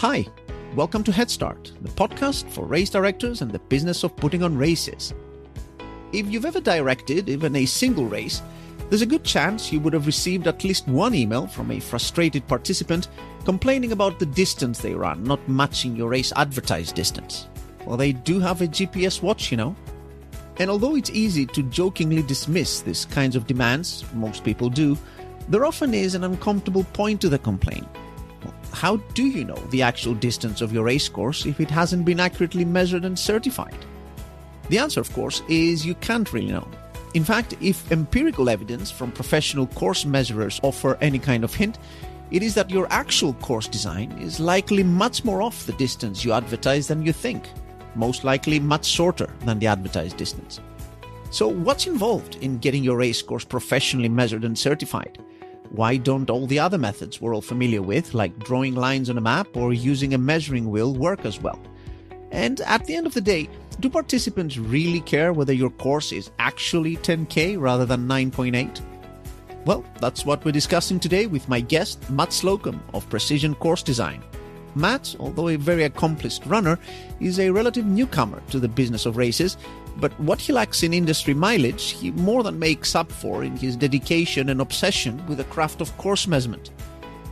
Hi, welcome to Head Start, the podcast for race directors and the business of putting on races. If you've ever directed even a single race, there's a good chance you would have received at least one email from a frustrated participant complaining about the distance they ran not matching your race advertised distance. Well, they do have a GPS watch, you know. And although it's easy to jokingly dismiss these kinds of demands, most people do, there often is an uncomfortable point to the complaint. Well, how do you know the actual distance of your race course if it hasn't been accurately measured and certified? The answer, of course, is you can't really know. In fact, if empirical evidence from professional course measurers offer any kind of hint, it is that your actual course design is likely much more off the distance you advertise than you think, most likely much shorter than the advertised distance. So what's involved in getting your race course professionally measured and certified? Why don't all the other methods we're all familiar with, like drawing lines on a map or using a measuring wheel, work as well? And at the end of the day, do participants really care whether your course is actually 10K rather than 9.8? Well, that's what we're discussing today with my guest, Matt Slocum of Precision Course Design. Matt, although a very accomplished runner, is a relative newcomer to the business of races, but what he lacks in industry mileage, he more than makes up for in his dedication and obsession with the craft of course measurement.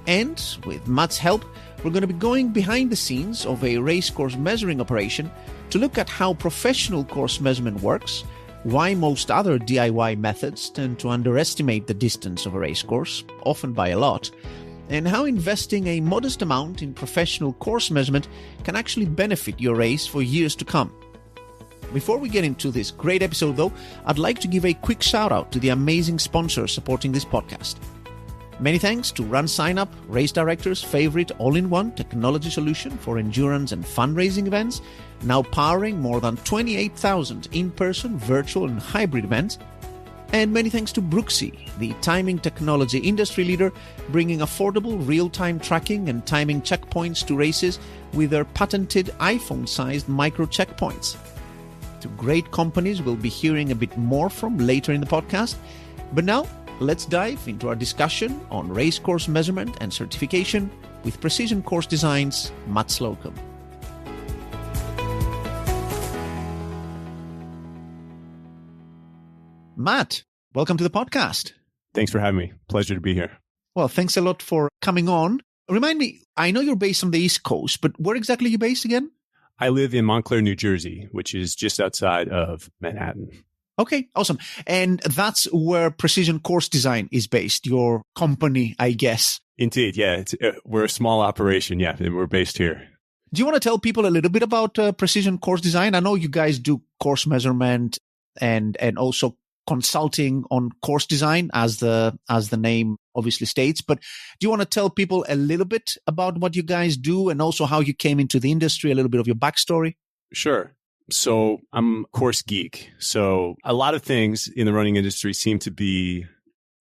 And with Matt's help, we're going to be going behind the scenes of a race course measuring operation to look at how professional course measurement works, why most other DIY methods tend to underestimate the distance of a race course, often by a lot, and how investing a modest amount in professional course measurement can actually benefit your race for years to come. Before we get into this great episode though, I'd like to give a quick shout out to the amazing sponsors supporting this podcast. Many thanks to Run Sign Up, Race Director's favorite all-in-one technology solution for endurance and fundraising events, now powering more than 28,000 in-person, virtual and hybrid events. And many thanks to Brooksy, the timing technology industry leader, bringing affordable real-time tracking and timing checkpoints to races with their patented iPhone-sized micro checkpoints. Two great companies we'll be hearing a bit more from later in the podcast. But now, let's dive into our discussion on race course measurement and certification with Precision Course Design's Matt Slocum. Matt, welcome to the podcast. Thanks for having me. Pleasure to be here. Well, thanks a lot for coming on. Remind me, I know you're based on the East Coast, but where exactly are you based again? I live in Montclair, New Jersey, which is just outside of Manhattan. Okay, awesome. And that's where Precision Course Design is based, your company, I guess. Indeed, yeah. We're a small operation, yeah, and we're based here. Do you want to tell people a little bit about Precision Course Design? I know you guys do course measurement and also consulting on course design, as the name obviously states. But do you want to tell people a little bit about what you guys do and also how you came into the industry, a little bit of your backstory? Sure. So I'm a course geek. So a lot of things in the running industry seem to be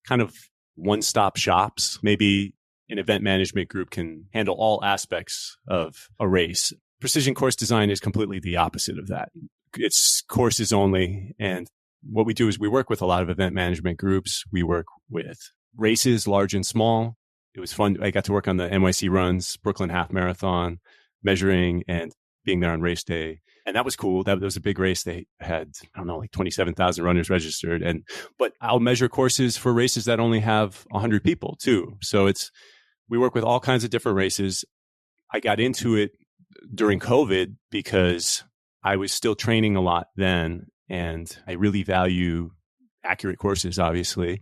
kind of one-stop shops. Maybe an event management group can handle all aspects of a race. Precision Course Design is completely the opposite of that. It's courses only. And what we do is we work with a lot of event management groups. We work with races, large and small. It was fun. I got to work on the NYC Runs, Brooklyn Half Marathon, measuring and being there on race day. And that was cool. That was a big race. They had, I don't know, like 27,000 runners registered. But I'll measure courses for races that only have 100 people too. So we work with all kinds of different races. I got into it during COVID because I was still training a lot then. And I really value accurate courses, obviously.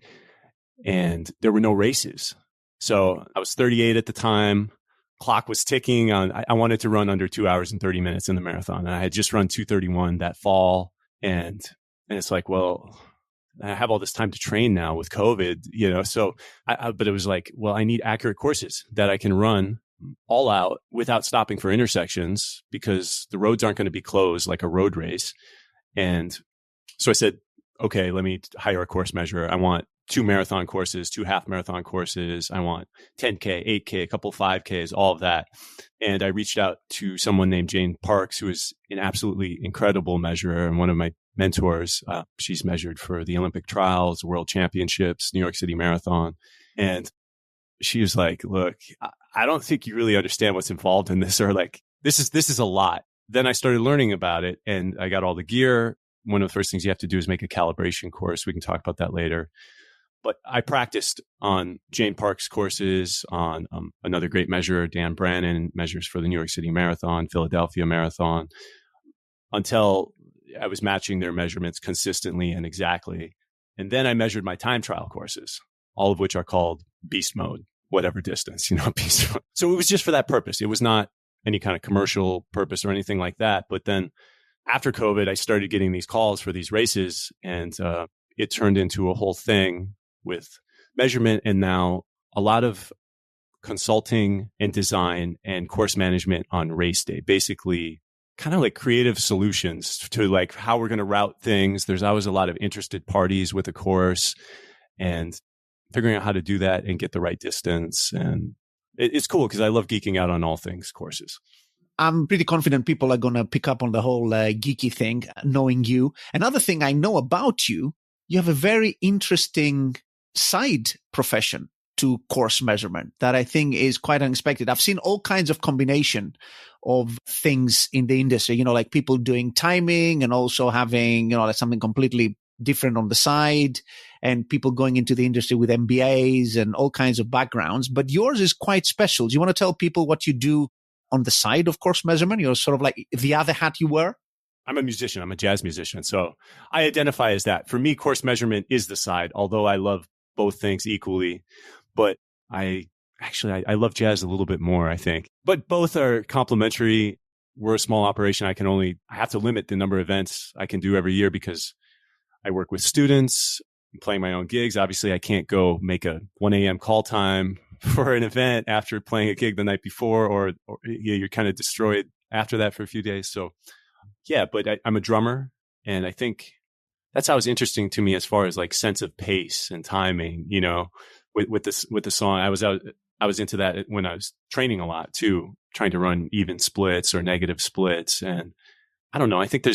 And there were no races. So I was 38 at the time. Clock was ticking on. I wanted to run under 2 hours and 30 minutes in the marathon. And I had just run 2:31 that fall. And it's like, well, I have all this time to train now with COVID, so but it was like, well, I need accurate courses that I can run all out without stopping for intersections because the roads aren't going to be closed like a road race. And so I said, okay, let me hire a course measurer. I want 2 marathon courses, 2 half marathon courses. I want 10K, 8K, a couple 5Ks, all of that. And I reached out to someone named Jane Parks, who is an absolutely incredible measurer and one of my mentors. She's measured for the Olympic trials, World Championships, New York City Marathon. And she was like, look, I don't think you really understand what's involved in this, or like, this is a lot. Then I started learning about it and I got all the gear. One of the first things you have to do is make a calibration course. We can talk about that later. But I practiced on Jane Park's courses, on another great measurer, Dan Brannon, measures for the New York City Marathon, Philadelphia Marathon, until I was matching their measurements consistently and exactly. And then I measured my time trial courses, all of which are called beast mode, whatever distance, beast mode. So it was just for that purpose. It was not any kind of commercial purpose or anything like that. But then after COVID, I started getting these calls for these races, and it turned into a whole thing with measurement, and now a lot of consulting and design and course management on race day, basically kind of like creative solutions to like how we're going to route things. There's always a lot of interested parties with a course, and figuring out how to do that and get the right distance. And it's cool because I love geeking out on all things courses. I'm pretty confident people are going to pick up on the whole geeky thing, knowing you. Another thing I know about you, you have a very interesting side profession to course measurement that I think is quite unexpected. I've seen all kinds of combination of things in the industry, like people doing timing and also having, like something completely different on the side, and people going into the industry with MBAs and all kinds of backgrounds. But yours is quite special. Do you want to tell people what you do on the side of course measurement? You're sort of like the other hat you wear? I'm a musician. I'm a jazz musician. So I identify as that. For me, course measurement is the side, although I love both things equally. But I love jazz a little bit more, I think. But both are complementary. We're a small operation. I have to limit the number of events I can do every year because I work with students, I'm playing my own gigs. Obviously, I can't go make a 1 a.m. call time for an event after playing a gig the night before, or you're kind of destroyed after that for a few days. So yeah, but I'm a drummer, and I think that's how it's interesting to me as far as like sense of pace and timing, with the song. I was into that when I was training a lot too, trying to run even splits or negative splits. And I don't know, I think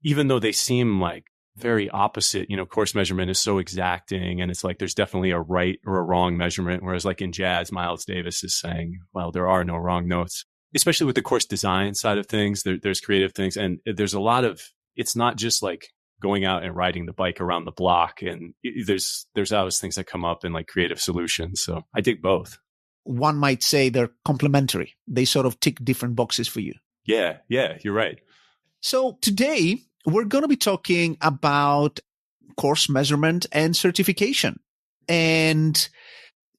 even though they seem like very opposite, course measurement is so exacting, and it's like there's definitely a right or a wrong measurement. Whereas like in jazz, Miles Davis is saying, well, there are no wrong notes, especially with the course design side of things. There's creative things, and there's a lot of, it's not just like going out and riding the bike around the block. And there's always things that come up in like creative solutions. So I dig both. One might say they're complementary. They sort of tick different boxes for you. Yeah, you're right. So today we're going to be talking about course measurement and certification. And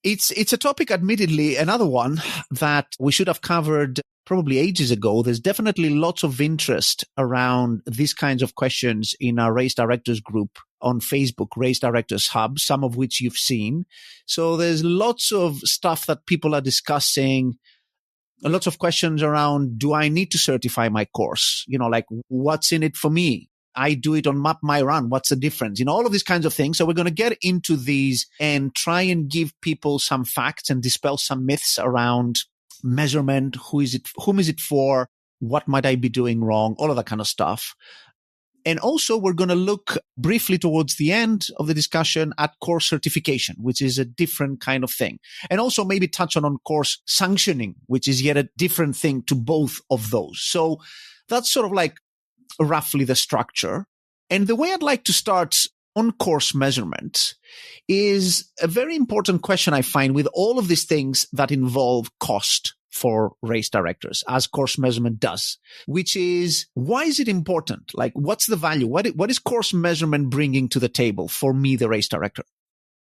it's a topic, admittedly, another one that we should have covered probably ages ago. There's definitely lots of interest around these kinds of questions in our Race Directors group on Facebook, Race Directors Hub, some of which you've seen. So there's lots of stuff that people are discussing, lots of questions around, do I need to certify my course? Like what's in it for me? I do it on Map My Run. What's the difference? All of these kinds of things. So we're going to get into these and try and give people some facts and dispel some myths around measurement. Whom is it for? What might I be doing wrong? All of that kind of stuff. And also we're going to look briefly towards the end of the discussion at course certification, which is a different kind of thing. And also maybe touch on course sanctioning, which is yet a different thing to both of those. So that's sort of like roughly the structure. And the way I'd like to start on course measurement is a very important question I find with all of these things that involve cost for race directors, as course measurement does, which is, why is it important? Like, what's the value? What is course measurement bringing to the table for me, the race director?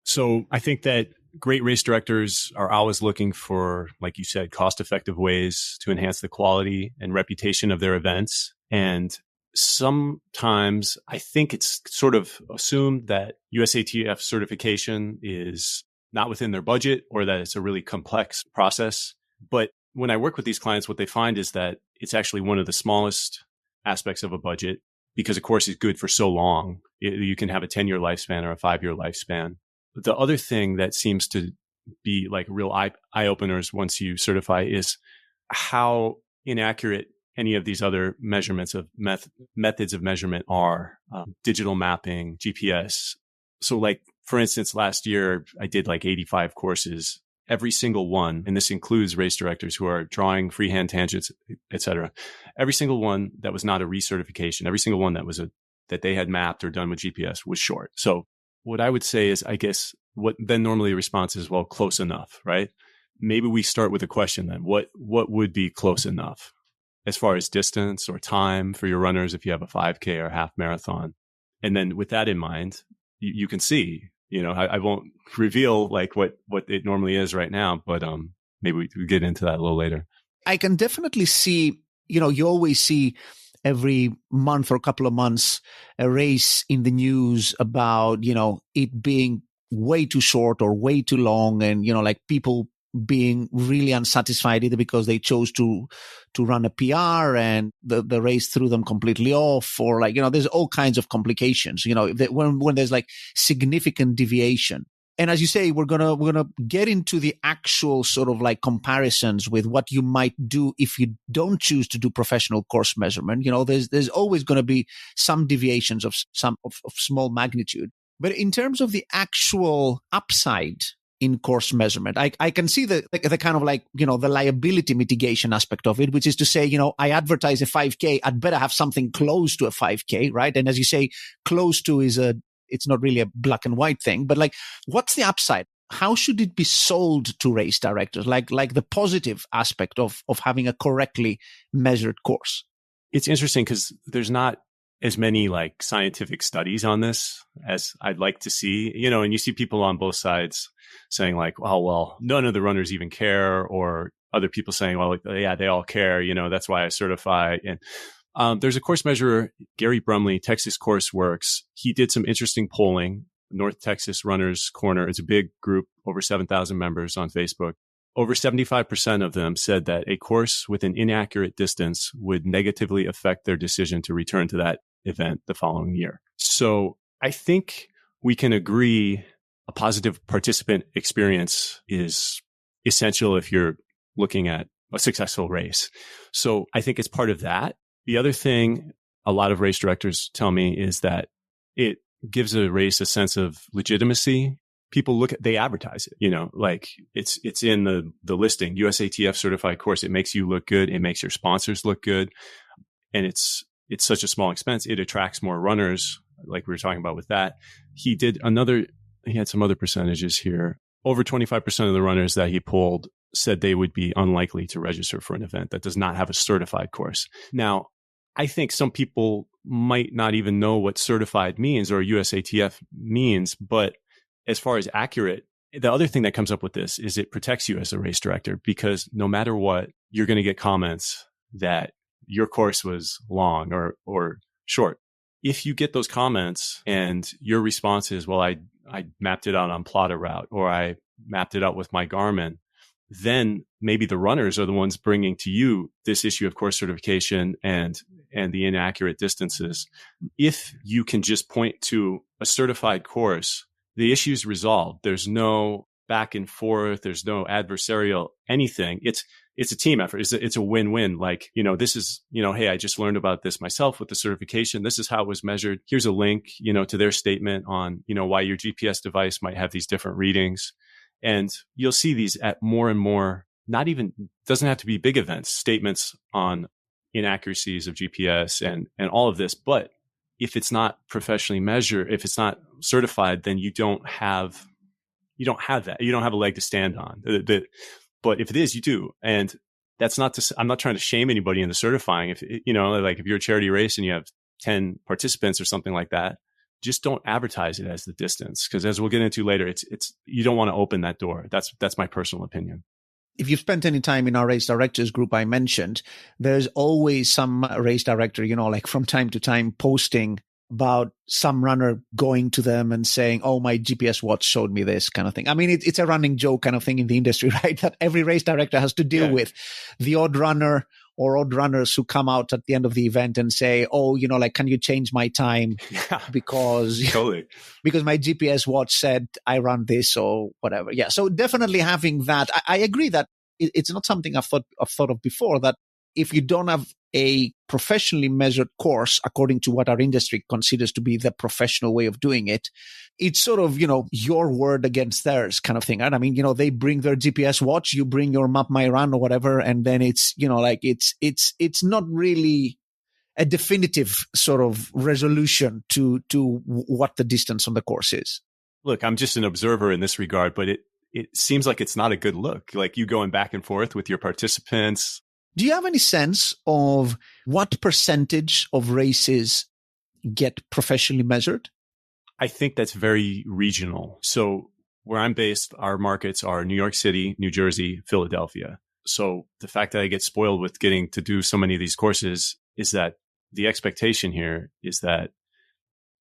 So I think that great race directors are always looking for, like you said, cost-effective ways to enhance the quality and reputation of their events. And sometimes I think it's sort of assumed that USATF certification is not within their budget, or that it's a really complex process. But when I work with these clients, what they find is that it's actually one of the smallest aspects of a budget, because a course is good for so long. You can have a 10-year lifespan or a 5-year lifespan. But the other thing that seems to be like real eye-openers once you certify is how inaccurate any of these other measurements of methods of measurement are. Digital mapping, GPS. So like, for instance, last year I did like 85 courses, every single one, and this includes race directors who are drawing freehand tangents, et cetera, every single one that was not a recertification, every single one that they had mapped or done with GPS was short. So what I would say is, I guess, what then normally a response is, well, close enough, right? Maybe we start with a question then. What would be close enough as far as distance or time for your runners if you have a 5K or a half marathon? And then with that in mind, you can see, I won't reveal like what it normally is right now, but maybe we get into that a little later. I can definitely see, you always see every month or a couple of months a race in the news about, it being way too short or way too long, and, like people being really unsatisfied either because they chose to run a PR and the race threw them completely off, or like, there's all kinds of complications, when there's like significant deviation. And as you say, we're gonna get into the actual sort of like comparisons with what you might do if you don't choose to do professional course measurement. There's always going to be some deviations of small magnitude. But in terms of the actual upside in course measurement, I can see the kind of like, the liability mitigation aspect of it, which is to say, I advertise a 5K, I'd better have something close to a 5K, right? And as you say, close to it's not really a black and white thing, but like, what's the upside? How should it be sold to race directors? Like the positive aspect of having a correctly measured course. It's interesting because there's not as many like scientific studies on this as I'd like to see, and you see people on both sides saying like, oh, well, none of the runners even care, or other people saying, well, yeah, they all care, that's why I certify. And there's a course measurer, Gary Brumley, Texas CourseWorks. He did some interesting polling. North Texas Runners Corner. It's a big group, over 7,000 members on Facebook. Over 75% of them said that a course with an inaccurate distance would negatively affect their decision to return to that event the following year. So I think we can agree a positive participant experience is essential if you're looking at a successful race. So I think it's part of that. The other thing a lot of race directors tell me is that it gives a race a sense of legitimacy. People they advertise it, like it's in the listing, USATF certified course. It makes you look good. It makes your sponsors look good. And it's such a small expense. It attracts more runners, like we were talking about with that. He had some other percentages here. Over 25% of the runners that he polled said they would be unlikely to register for an event that does not have a certified course. Now, I think some people might not even know what certified means or USATF means, but as far as accurate, the other thing that comes up with this is it protects you as a race director, because no matter what, you're going to get comments that your course was long or short. If you get those comments and your response is, well, I mapped it out on Plotter Route, or I mapped it out with my Garmin, then maybe the runners are the ones bringing to you this issue of course certification and the inaccurate distances. If you can just point to a certified course, the issue is resolved. There's no back and forth. There's no adversarial anything. It's a team effort. It's a win-win. Like, this is, hey, I just learned about this myself with the certification. This is how it was measured. Here's a link, to their statement on, why your GPS device might have these different readings. And you'll see these at more and more, doesn't have to be big events, statements on inaccuracies of GPS and all of this. But if it's not professionally measured, if it's not certified, then you don't have that. You don't have a leg to stand on. But if it is, you do. And that's I'm not trying to shame anybody into certifying. If, like if you're a charity race and you have 10 participants or something like that, just don't advertise it as the distance. Because as we'll get into later, it's you don't want to open that door. That's my personal opinion. If you've spent any time in our race directors group I mentioned, there's always some race director, like from time to time posting about some runner going to them and saying, oh, my GPS watch showed me this kind of thing. I mean, it's a running joke kind of thing in the industry, right? That every race director has to deal with the odd runner or odd runners who come out at the end of the event and say, oh, can you change my time because my GPS watch said I run this or whatever. Yeah. So definitely having that, I agree that it's not something I've thought of before, that if you don't have a professionally measured course, according to what our industry considers to be the professional way of doing it, it's sort of, your word against theirs kind of thing. Right? I mean, they bring their GPS watch, you bring your Map My Run or whatever. And then it's, it's not really a definitive sort of resolution to what the distance on the course is. Look, I'm just an observer in this regard, but it seems like it's not a good look. Like you going back and forth with your participants. Do you have any sense of what percentage of races get professionally measured? I think that's very regional. So where I'm based, our markets are New York City, New Jersey, Philadelphia. So the fact that I get spoiled with getting to do so many of these courses is that the expectation here is that,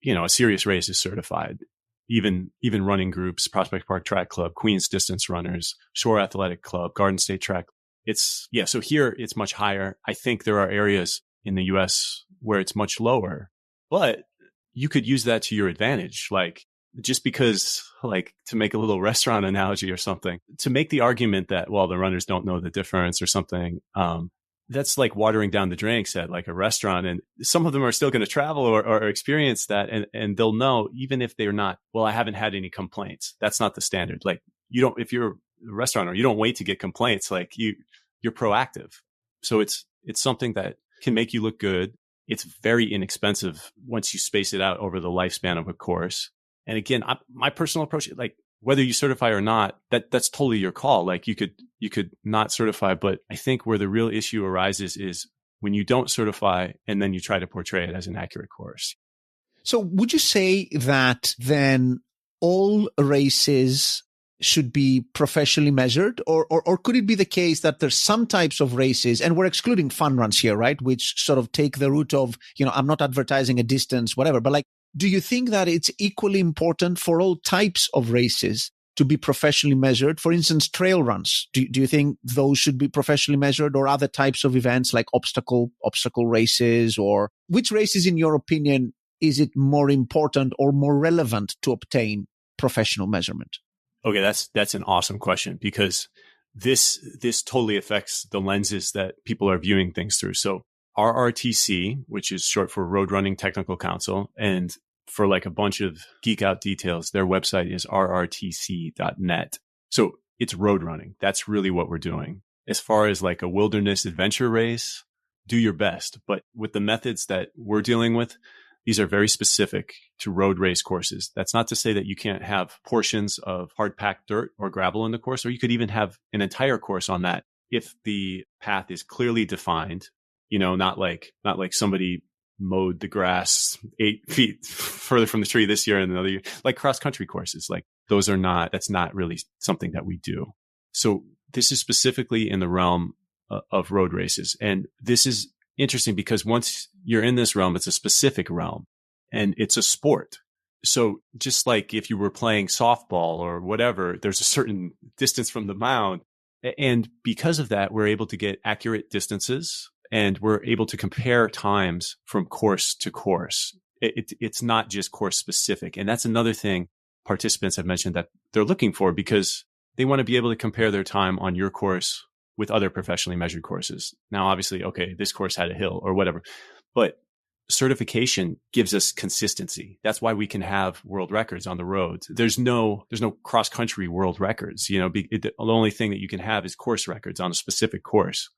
a serious race is certified. Even running groups, Prospect Park Track Club, Queens Distance Runners, Shore Athletic Club, Garden State Track. So here it's much higher. I think there are areas in the US where it's much lower, but you could use that to your advantage. Like just because, like to make a little restaurant analogy or something, to make the argument that, well, the runners don't know the difference or something. That's like watering down the drinks at like a restaurant. And some of them are still going to travel or experience that. And they'll know, even if they're not, well, I haven't had any complaints. That's not the standard. Like if you're a restaurateur, you don't wait to get complaints. Like you're proactive. So it's something that can make you look good. It's very inexpensive once you space it out over the lifespan of a course. And again, my personal approach, like whether you certify or not, that's totally your call. Like you could not certify, but I think where the real issue arises is when you don't certify and then you try to portray it as an accurate course. So would you say that then all races should be professionally measured, or could it be the case that there's some types of races, and we're excluding fun runs here, right? Which sort of take the route of, I'm not advertising a distance, whatever, but like, do you think that it's equally important for all types of races to be professionally measured? For instance, trail runs. Do you think those should be professionally measured, or other types of events like obstacle races? Or which races, in your opinion, is it more important or more relevant to obtain professional measurement? Okay, that's an awesome question, because this totally affects the lenses that people are viewing things through. So RRTC, which is short for Road Running Technical Council, and for like a bunch of geek out details, their website is rrtc.net. So it's road running. That's really what we're doing. As far as like a wilderness adventure race, do your best. But with the methods that we're dealing with, these are very specific to road race courses. That's not to say that you can't have portions of hard packed dirt or gravel in the course, or you could even have an entire course on that if the path is clearly defined. Not like somebody mowed the grass 8 feet further from the tree this year and another year, like cross country courses. Like that's not really something that we do. So this is specifically in the realm of road races. And this is interesting because once you're in this realm, it's a specific realm and it's a sport. So just like if you were playing softball or whatever, there's a certain distance from the mound. And because of that, we're able to get accurate distances. And we're able to compare times from course to course. It's not just course specific. And that's another thing participants have mentioned that they're looking for, because they want to be able to compare their time on your course with other professionally measured courses. Now, obviously, okay, this course had a hill or whatever, but certification gives us consistency. That's why we can have world records on the roads. There's no cross country world records. The only thing that you can have is course records on a specific course.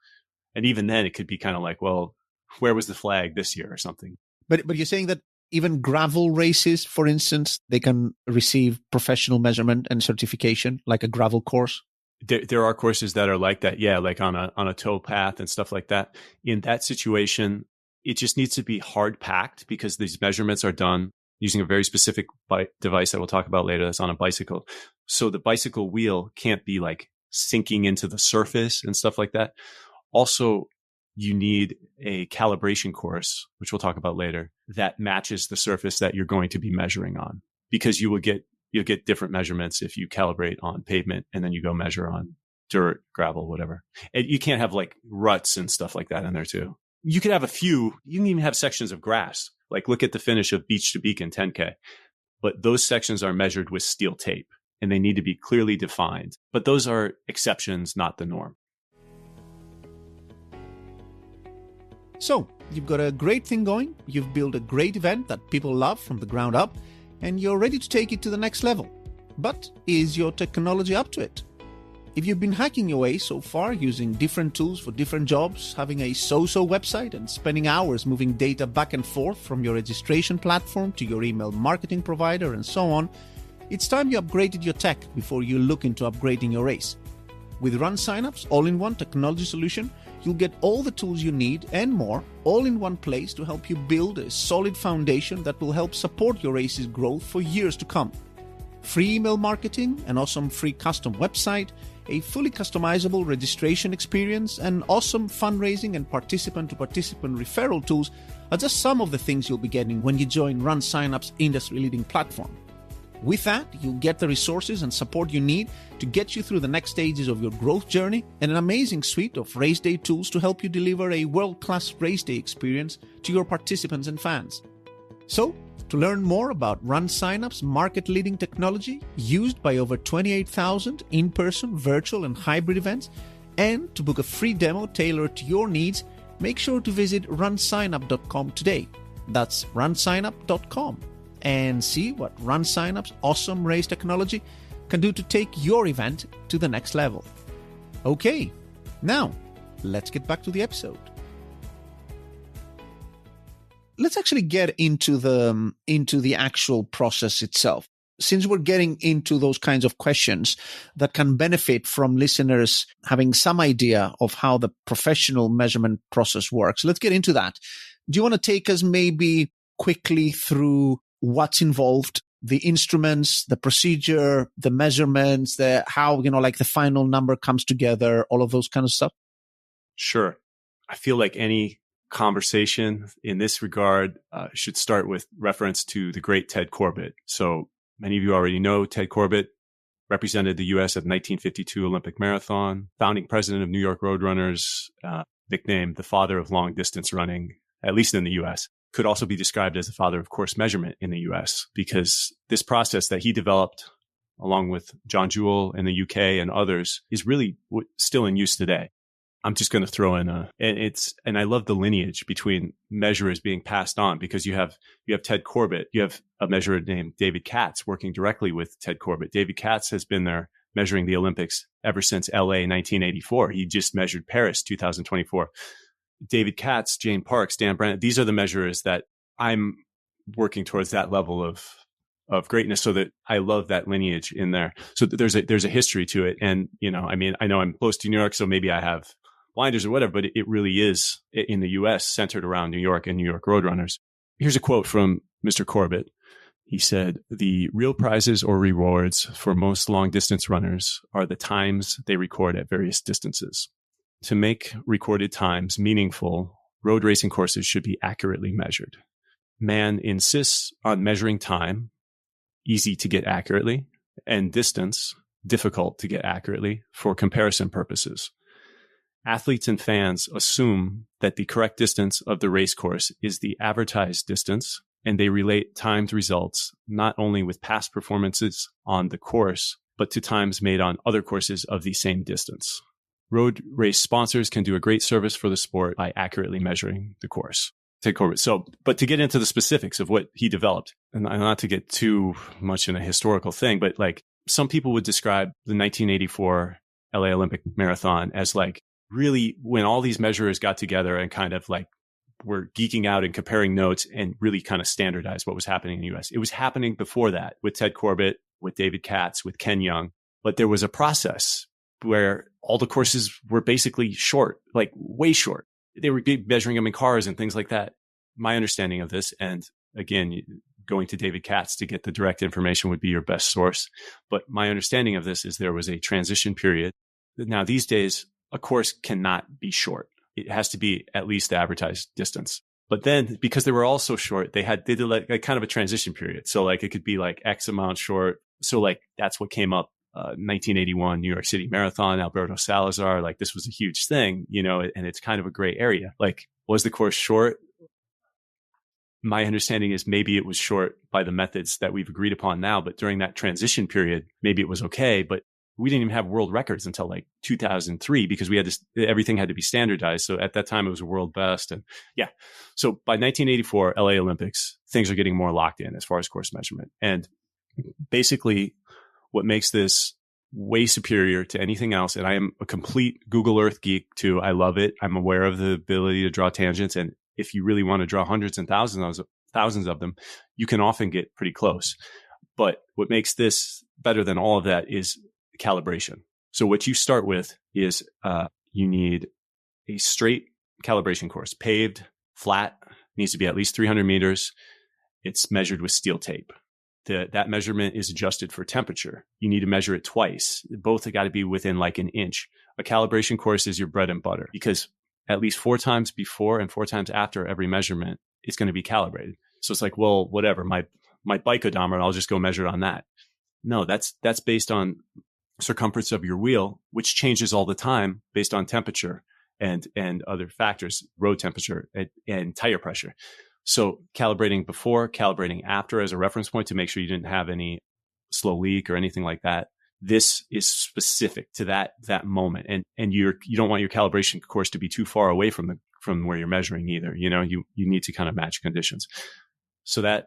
And even then, it could be kind of like, well, where was the flag this year or something? But you're saying that even gravel races, for instance, they can receive professional measurement and certification, like a gravel course? There are courses that are like that, yeah, like on a tow path and stuff like that. In that situation, it just needs to be hard packed, because these measurements are done using a very specific device that we'll talk about later that's on a bicycle. So the bicycle wheel can't be like sinking into the surface and stuff like that. Also, you need a calibration course, which we'll talk about later, that matches the surface that you're going to be measuring on, because you'll get different measurements if you calibrate on pavement and then you go measure on dirt, gravel, whatever. And you can't have like ruts and stuff like that in there too. You could have you can even have sections of grass. Like look at the finish of Beach to Beacon 10K. But those sections are measured with steel tape and they need to be clearly defined. But those are exceptions, not the norm. So, you've got a great thing going, you've built a great event that people love from the ground up, and you're ready to take it to the next level. But is your technology up to it? If you've been hacking your way so far using different tools for different jobs, having a so-so website and spending hours moving data back and forth from your registration platform to your email marketing provider and so on, it's time you upgraded your tech before you look into upgrading your race. With Run Signups all-in-one technology solution, you'll get all the tools you need and more all in one place to help you build a solid foundation that will help support your race's growth for years to come. Free email marketing, an awesome free custom website, a fully customizable registration experience, and awesome fundraising and participant-to-participant referral tools are just some of the things you'll be getting when you join Run Signup's industry-leading platform. With that, you'll get the resources and support you need to get you through the next stages of your growth journey and an amazing suite of race day tools to help you deliver a world-class race day experience to your participants and fans. So, to learn more about Run Signup's market-leading technology used by over 28,000 in-person, virtual, and hybrid events, and to book a free demo tailored to your needs, make sure to visit runsignup.com today. That's runsignup.com. And see what Run Signup's awesome race technology can do to take your event to the next level. Okay, now let's get back to the episode. Let's actually get into the actual process itself. Since we're getting into those kinds of questions that can benefit from listeners having some idea of how the professional measurement process works, let's get into that. Do you want to take us maybe quickly through what's involved, the instruments, the procedure, the measurements, how, like the final number comes together, all of those kind of stuff? Sure. I feel like any conversation in this regard should start with reference to the great Ted Corbett. So many of you already know Ted Corbett represented the U.S. at the 1952 Olympic Marathon, founding president of New York Roadrunners, nicknamed the father of long distance running, at least in the U.S. Could also be described as the father of course measurement in the US, because this process that he developed along with John Jewell in the UK and others is really still in use today. I'm just going to throw in and I love the lineage between measurers being passed on, because you have Ted Corbett, you have a measurer named David Katz working directly with Ted Corbett. David Katz has been there measuring the Olympics ever since LA 1984. He just measured Paris 2024. David Katz, Jane Parks, Dan Brandt, these are the measurers that I'm working towards that level of greatness, so that I love that lineage in there. So there's a history to it. And, I know I'm close to New York, so maybe I have blinders or whatever, but it really is in the US centered around New York and New York Roadrunners. Here's a quote from Mr. Corbett. He said, "The real prizes or rewards for most long distance runners are the times they record at various distances. To make recorded times meaningful, road racing courses should be accurately measured. Man insists on measuring time, easy to get accurately, and distance, difficult to get accurately, for comparison purposes. Athletes and fans assume that the correct distance of the race course is the advertised distance, and they relate timed results not only with past performances on the course, but to times made on other courses of the same distance. Road race sponsors can do a great service for the sport by accurately measuring the course." Ted Corbett. So, but to get into the specifics of what he developed, and not to get too much in a historical thing, but like some people would describe the 1984 LA Olympic Marathon as like really when all these measurers got together and kind of like were geeking out and comparing notes and really kind of standardized what was happening in the US. It was happening before that with Ted Corbett, with David Katz, with Ken Young, but there was a process where all the courses were basically short, like way short. They were measuring them in cars and things like that. My understanding of this, and again, going to David Katz to get the direct information would be your best source. But my understanding of this is there was a transition period. Now, these days, a course cannot be short. It has to be at least the advertised distance. But then because they were all so short, they did like kind of a transition period. So like it could be like X amount short. So like that's what came up. 1981 New York City Marathon, Alberto Salazar, like this was a huge thing, and it's kind of a gray area. Like, was the course short? My understanding is maybe it was short by the methods that we've agreed upon now, but during that transition period, maybe it was okay. But we didn't even have world records until like 2003 because we had this, everything had to be standardized. So at that time it was a world best. And yeah. So by 1984 LA Olympics, things are getting more locked in as far as course measurement. And basically what makes this way superior to anything else. And I am a complete Google Earth geek too. I love it. I'm aware of the ability to draw tangents. And if you really want to draw hundreds and thousands of them, you can often get pretty close. But what makes this better than all of that is calibration. So what you start with is you need a straight calibration course, paved, flat, needs to be at least 300 meters. It's measured with steel tape. That measurement is adjusted for temperature. You need to measure it twice. Both have got to be within like an inch. A calibration course is your bread and butter because at least 4 times before and 4 times after every measurement, it's going to be calibrated. So it's like, well, whatever, my bike odometer, I'll just go measure it on that. No, that's based on circumference of your wheel, which changes all the time based on temperature and other factors, road temperature and tire pressure. So calibrating before, calibrating after as a reference point to make sure you didn't have any slow leak or anything like that. This is specific to that moment. And you don't want your calibration course to be too far away from where you're measuring either. You know, you need to kind of match conditions. So that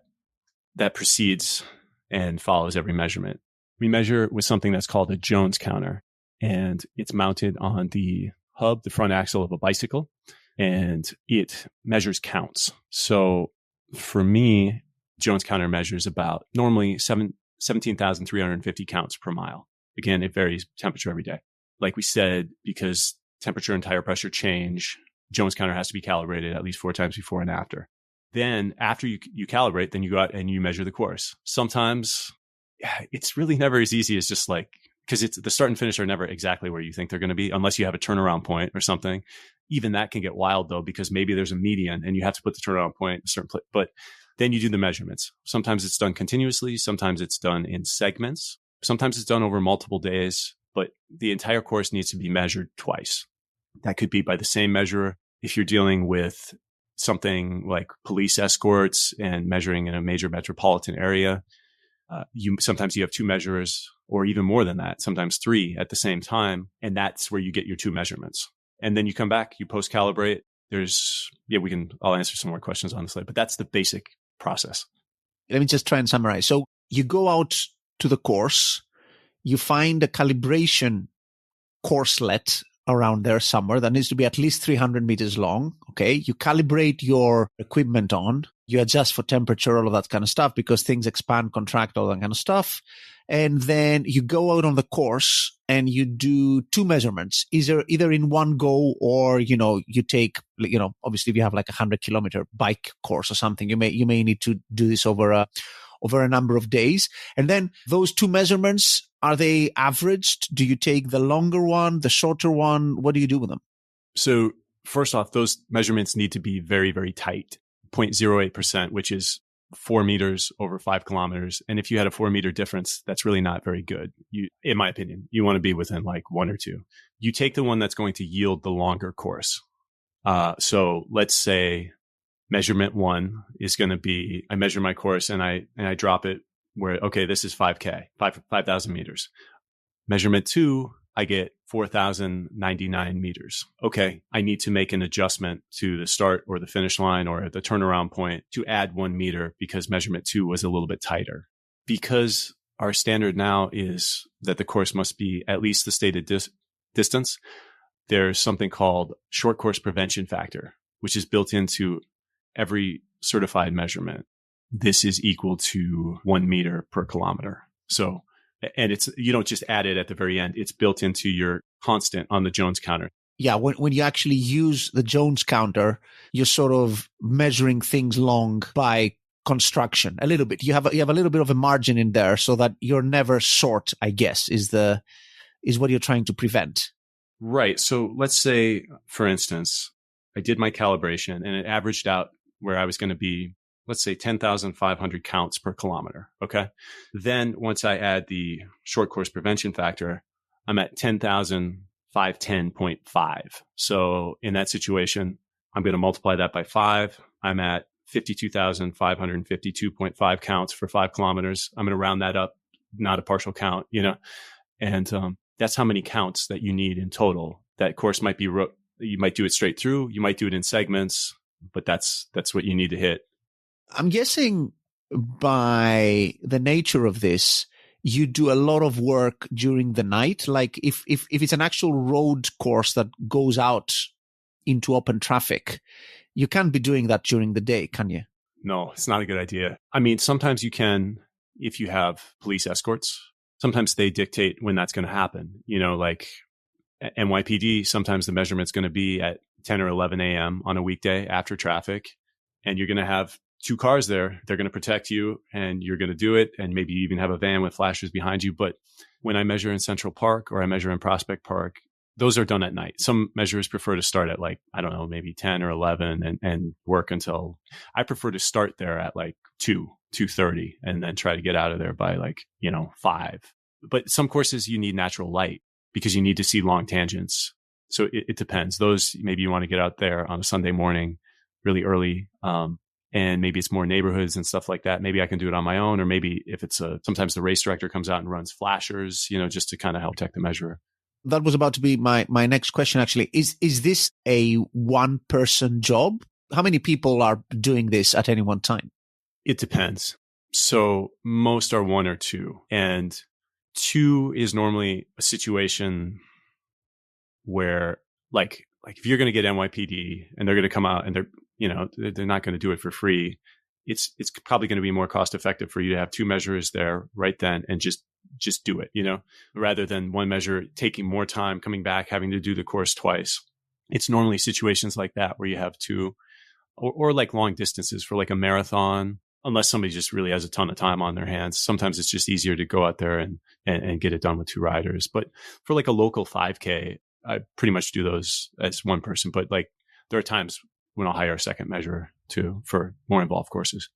precedes and follows every measurement. We measure with something that's called a Jones counter, and it's mounted on the hub, the front axle of a bicycle, and it measures counts. So for me, Jones counter measures about normally 17,350 counts per mile. Again, it varies temperature every day. Like we said, because temperature and tire pressure change, Jones counter has to be calibrated at least 4 times before and after. Then after you calibrate, then you go out and you measure the course. Sometimes it's really never as easy as just like, because it's the start and finish are never exactly where you think they're going to be unless you have a turnaround point or something. Even that can get wild though, because maybe there's a median and you have to put the turnaround point in a certain place. But then you do the measurements. Sometimes it's done continuously. Sometimes it's done in segments. Sometimes it's done over multiple days, but the entire course needs to be measured twice. That could be by the same measurer. If you're dealing with something like police escorts and measuring in a major metropolitan area, sometimes you have 2 measurers or even more than that, sometimes 3 at the same time. And that's where you get your 2 measurements. And then you come back, you post calibrate. I'll answer some more questions on this later, but that's the basic process. Let me just try and summarize. So you go out to the course, you find a calibration courselet around there somewhere that needs to be at least 300 meters long. Okay. You calibrate your equipment on, you adjust for temperature, all of that kind of stuff because things expand, contract, all that kind of stuff. And then you go out on the course and you do 2 measurements, either in one go or, you take, obviously if you have like 100-kilometer bike course or something, you may need to do this over a number of days. And then those 2 measurements, are they averaged? Do you take the longer one, the shorter one? What do you do with them? So first off, those measurements need to be very, very tight, 0.08%, which is 4 meters over 5 kilometers. And if you had a 4 meter difference, that's really not very good. In my opinion, you want to be within like 1 or 2. You take the one that's going to yield the longer course. So let's say measurement 1 is going to be, I measure my course and I drop it where, okay, this is 5K, 5,000 meters. Measurement 2, I get 4,099 meters. Okay, I need to make an adjustment to the start or the finish line or the turnaround point to add 1 meter because measurement 2 was a little bit tighter. Because our standard now is that the course must be at least the stated distance, there's something called short course prevention factor, which is built into every certified measurement. This is equal to 1 meter per kilometer. So, and you don't just add it at the very end. It's built into your constant on the Jones counter. Yeah. When you actually use the Jones counter, you're sort of measuring things long by construction a little bit. You have a little bit of a margin in there so that you're never short, I guess, is what you're trying to prevent. Right. So let's say, for instance, I did my calibration and it averaged out where I was going to be, let's say 10,500 counts per kilometer. Okay. Then once I add the short course prevention factor, I'm at 10,510.5. So in that situation, I'm going to multiply that by 5. I'm at 52,552.5 counts for 5 kilometers. I'm going to round that up, not a partial count, And that's how many counts that you need in total. That course might be, you might do it straight through. You might do it in segments, but that's what you need to hit. I'm guessing by the nature of this, you do a lot of work during the night. Like if it's an actual road course that goes out into open traffic, you can't be doing that during the day, can you? No, it's not a good idea. I mean, sometimes you can if you have police escorts. Sometimes they dictate when that's going to happen. You know, like NYPD, sometimes the measurement's going to be at 10 or 11 a.m. on a weekday after traffic, and you're going to have 2 cars there. They're going to protect you, and you're going to do it, and maybe you even have a van with flashers behind you. But when I measure in Central Park or I measure in Prospect Park, those are done at night. Some measurers prefer to start at like, I don't know, maybe 10 or 11 and work until, I prefer to start there at like 2:30 and then try to get out of there by like, 5. But some courses you need natural light because you need to see long tangents. So it depends. Those, maybe you want to get out there on a Sunday morning really early. And maybe it's more neighborhoods and stuff like that. Maybe I can do it on my own, or maybe if it's sometimes the race director comes out and runs flashers, just to kind of help protect the measurer. That was about to be my next question, actually. Is this a one-person job? How many people are doing this at any one time? It depends. So most are 1 or 2. And 2 is normally a situation where, like if you're going to get NYPD and they're going to come out and they're not going to do it for free, it's probably going to be more cost effective for you to have 2 measurers there right then and just do it, rather than one measure taking more time, coming back, having to do the course twice. It's normally situations like that where you have 2 or like long distances for like a marathon, unless somebody just really has a ton of time on their hands. Sometimes it's just easier to go out there and get it done with 2 riders. But for like a local 5K, I pretty much do those as one person. But like there are times when I'll hire a second measurer too for more involved courses.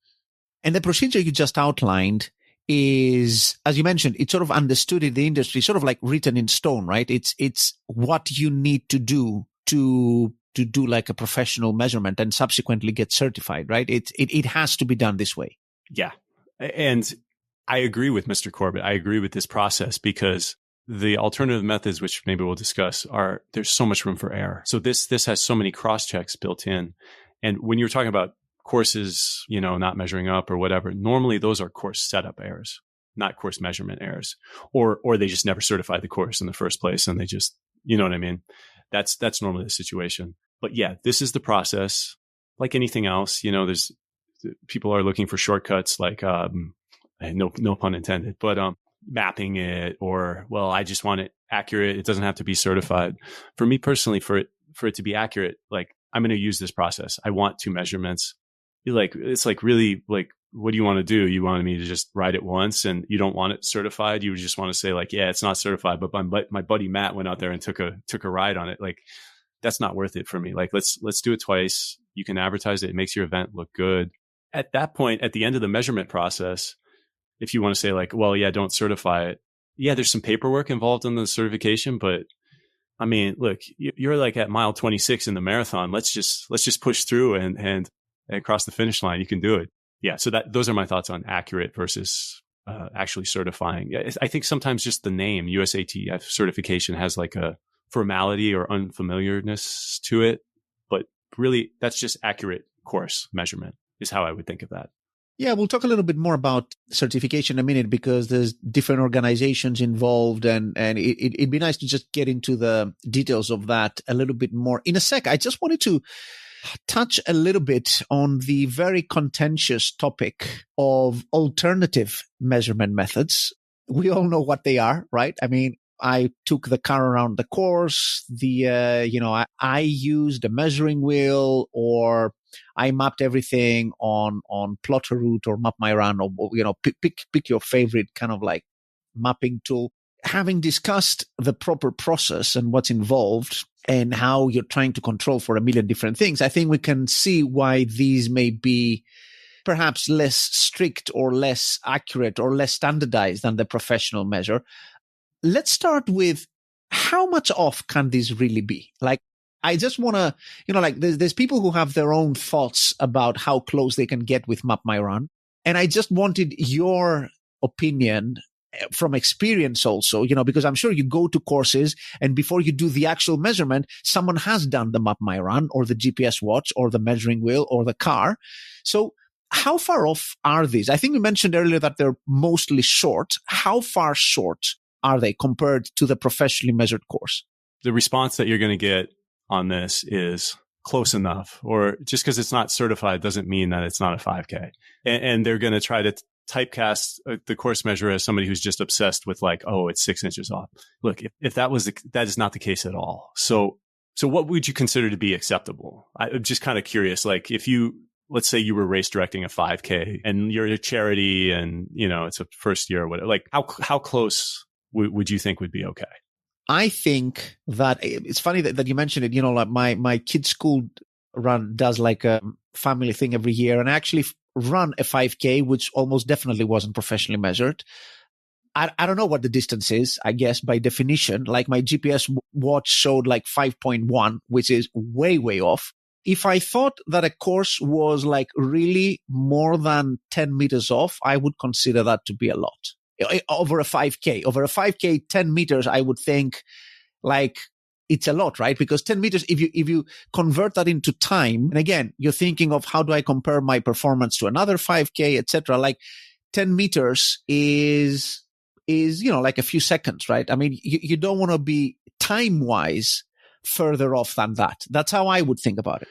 And the procedure you just outlined is, as you mentioned, it's sort of understood in the industry, sort of like written in stone, right? It's what you need to do to do like a professional measurement and subsequently get certified, right? It has to be done this way. Yeah. And I agree with Mr. Corbett. I agree with this process because the alternative methods, which maybe we'll discuss, there's so much room for error. So this has so many cross checks built in. And when you're talking about courses, not measuring up or whatever, normally those are course setup errors, not course measurement errors, or they just never certified the course in the first place. And they just, you know what I mean? That's normally the situation. But yeah, this is the process. Like anything else, there's people are looking for shortcuts, like, no pun intended, but, mapping it, or, well, I just want it accurate. It doesn't have to be certified. For me personally, for it to be accurate, like I'm going to use this process. I want 2 measurements. It's like really like, what do you want to do? You wanted me to just ride it once and you don't want it certified. You just want to say like, yeah, it's not certified, but my buddy Matt went out there and took a ride on it. Like that's not worth it for me. Like let's do it twice. You can advertise it. It makes your event look good. At that point, at the end of the measurement process, if you want to say like, well, yeah, don't certify it. Yeah, there's some paperwork involved in the certification, but I mean, look, you're like at mile 26 in the marathon. Let's just push through and cross the finish line. You can do it. Yeah. So those are my thoughts on accurate versus actually certifying. I think sometimes just the name USATF certification has like a formality or unfamiliarness to it, but really that's just accurate course measurement is how I would think of that. Yeah, we'll talk a little bit more about certification in a minute because there's different organizations involved and it'd be nice to just get into the details of that a little bit more. In a sec, I just wanted to touch a little bit on the very contentious topic of alternative measurement methods. We all know what they are, right? I mean, I took the car around the course, I used a measuring wheel, or I mapped everything on Plotter Route or Map My Run, or pick your favorite kind of like mapping tool. Having discussed the proper process and what's involved and how you're trying to control for a million different things, I think we can see why these may be perhaps less strict or less accurate or less standardized than the professional measure. Let's start with how much off can this really be? Like, I just want to, there's people who have their own thoughts about how close they can get with Map My Run. And I just wanted your opinion from experience also, because I'm sure you go to courses and before you do the actual measurement, someone has done the Map My Run or the GPS watch or the measuring wheel or the car. So how far off are these? I think you mentioned earlier that they're mostly short. How far short are they compared to the professionally measured course? The response that you're going to get on this is close enough, or just because it's not certified doesn't mean that it's not a 5K. And they're going to try to typecast the course measure as somebody who's just obsessed with like, oh, it's 6 inches off. Look, if that was that is not the case at all. So what would you consider to be acceptable? I'm just kind of curious. Like if let's say you were race directing a 5K and you're a charity and, it's a first year or whatever, like how close would you think would be okay? I think that it's funny that you mentioned it, like my kid's school run does like a family thing every year. And I actually run a 5K, which almost definitely wasn't professionally measured. I don't know what the distance is, I guess, by definition. Like my GPS watch showed like 5.1, which is way, way off. If I thought that a course was like really more than 10 meters off, I would consider that to be a lot. Over a 5K, 10 meters, I would think like it's a lot, right? Because 10 meters, if you convert that into time, and again, you're thinking of how do I compare my performance to another 5K, etc. Like 10 meters is like a few seconds, right? I mean, you don't want to be time-wise further off than that. That's how I would think about it.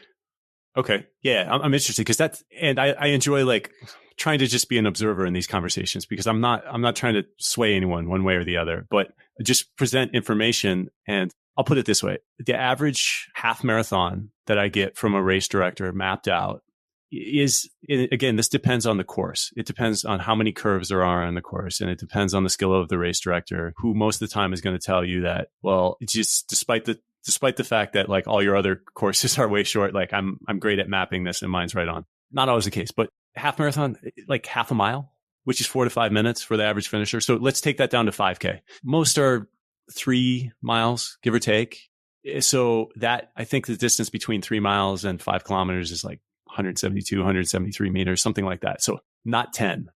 Okay. Yeah, I'm interested because I enjoy like trying to just be an observer in these conversations because I'm not trying to sway anyone one way or the other, but just present information. And I'll put it this way. The average half marathon that I get from a race director mapped out is, again, this depends on the course. It depends on how many curves there are on the course. And it depends on the skill of the race director, who most of the time is going to tell you that, well, just despite the fact that like all your other courses are way short, like I'm great at mapping this and mine's right on. Not always the case, but half marathon, like half a mile, which is 4 to 5 minutes for the average finisher. So let's take that down to 5K. Most are 3 miles, give or take. So that I think the distance between 3 miles and 5 kilometers is like 172, 173 meters, something like that. So not 10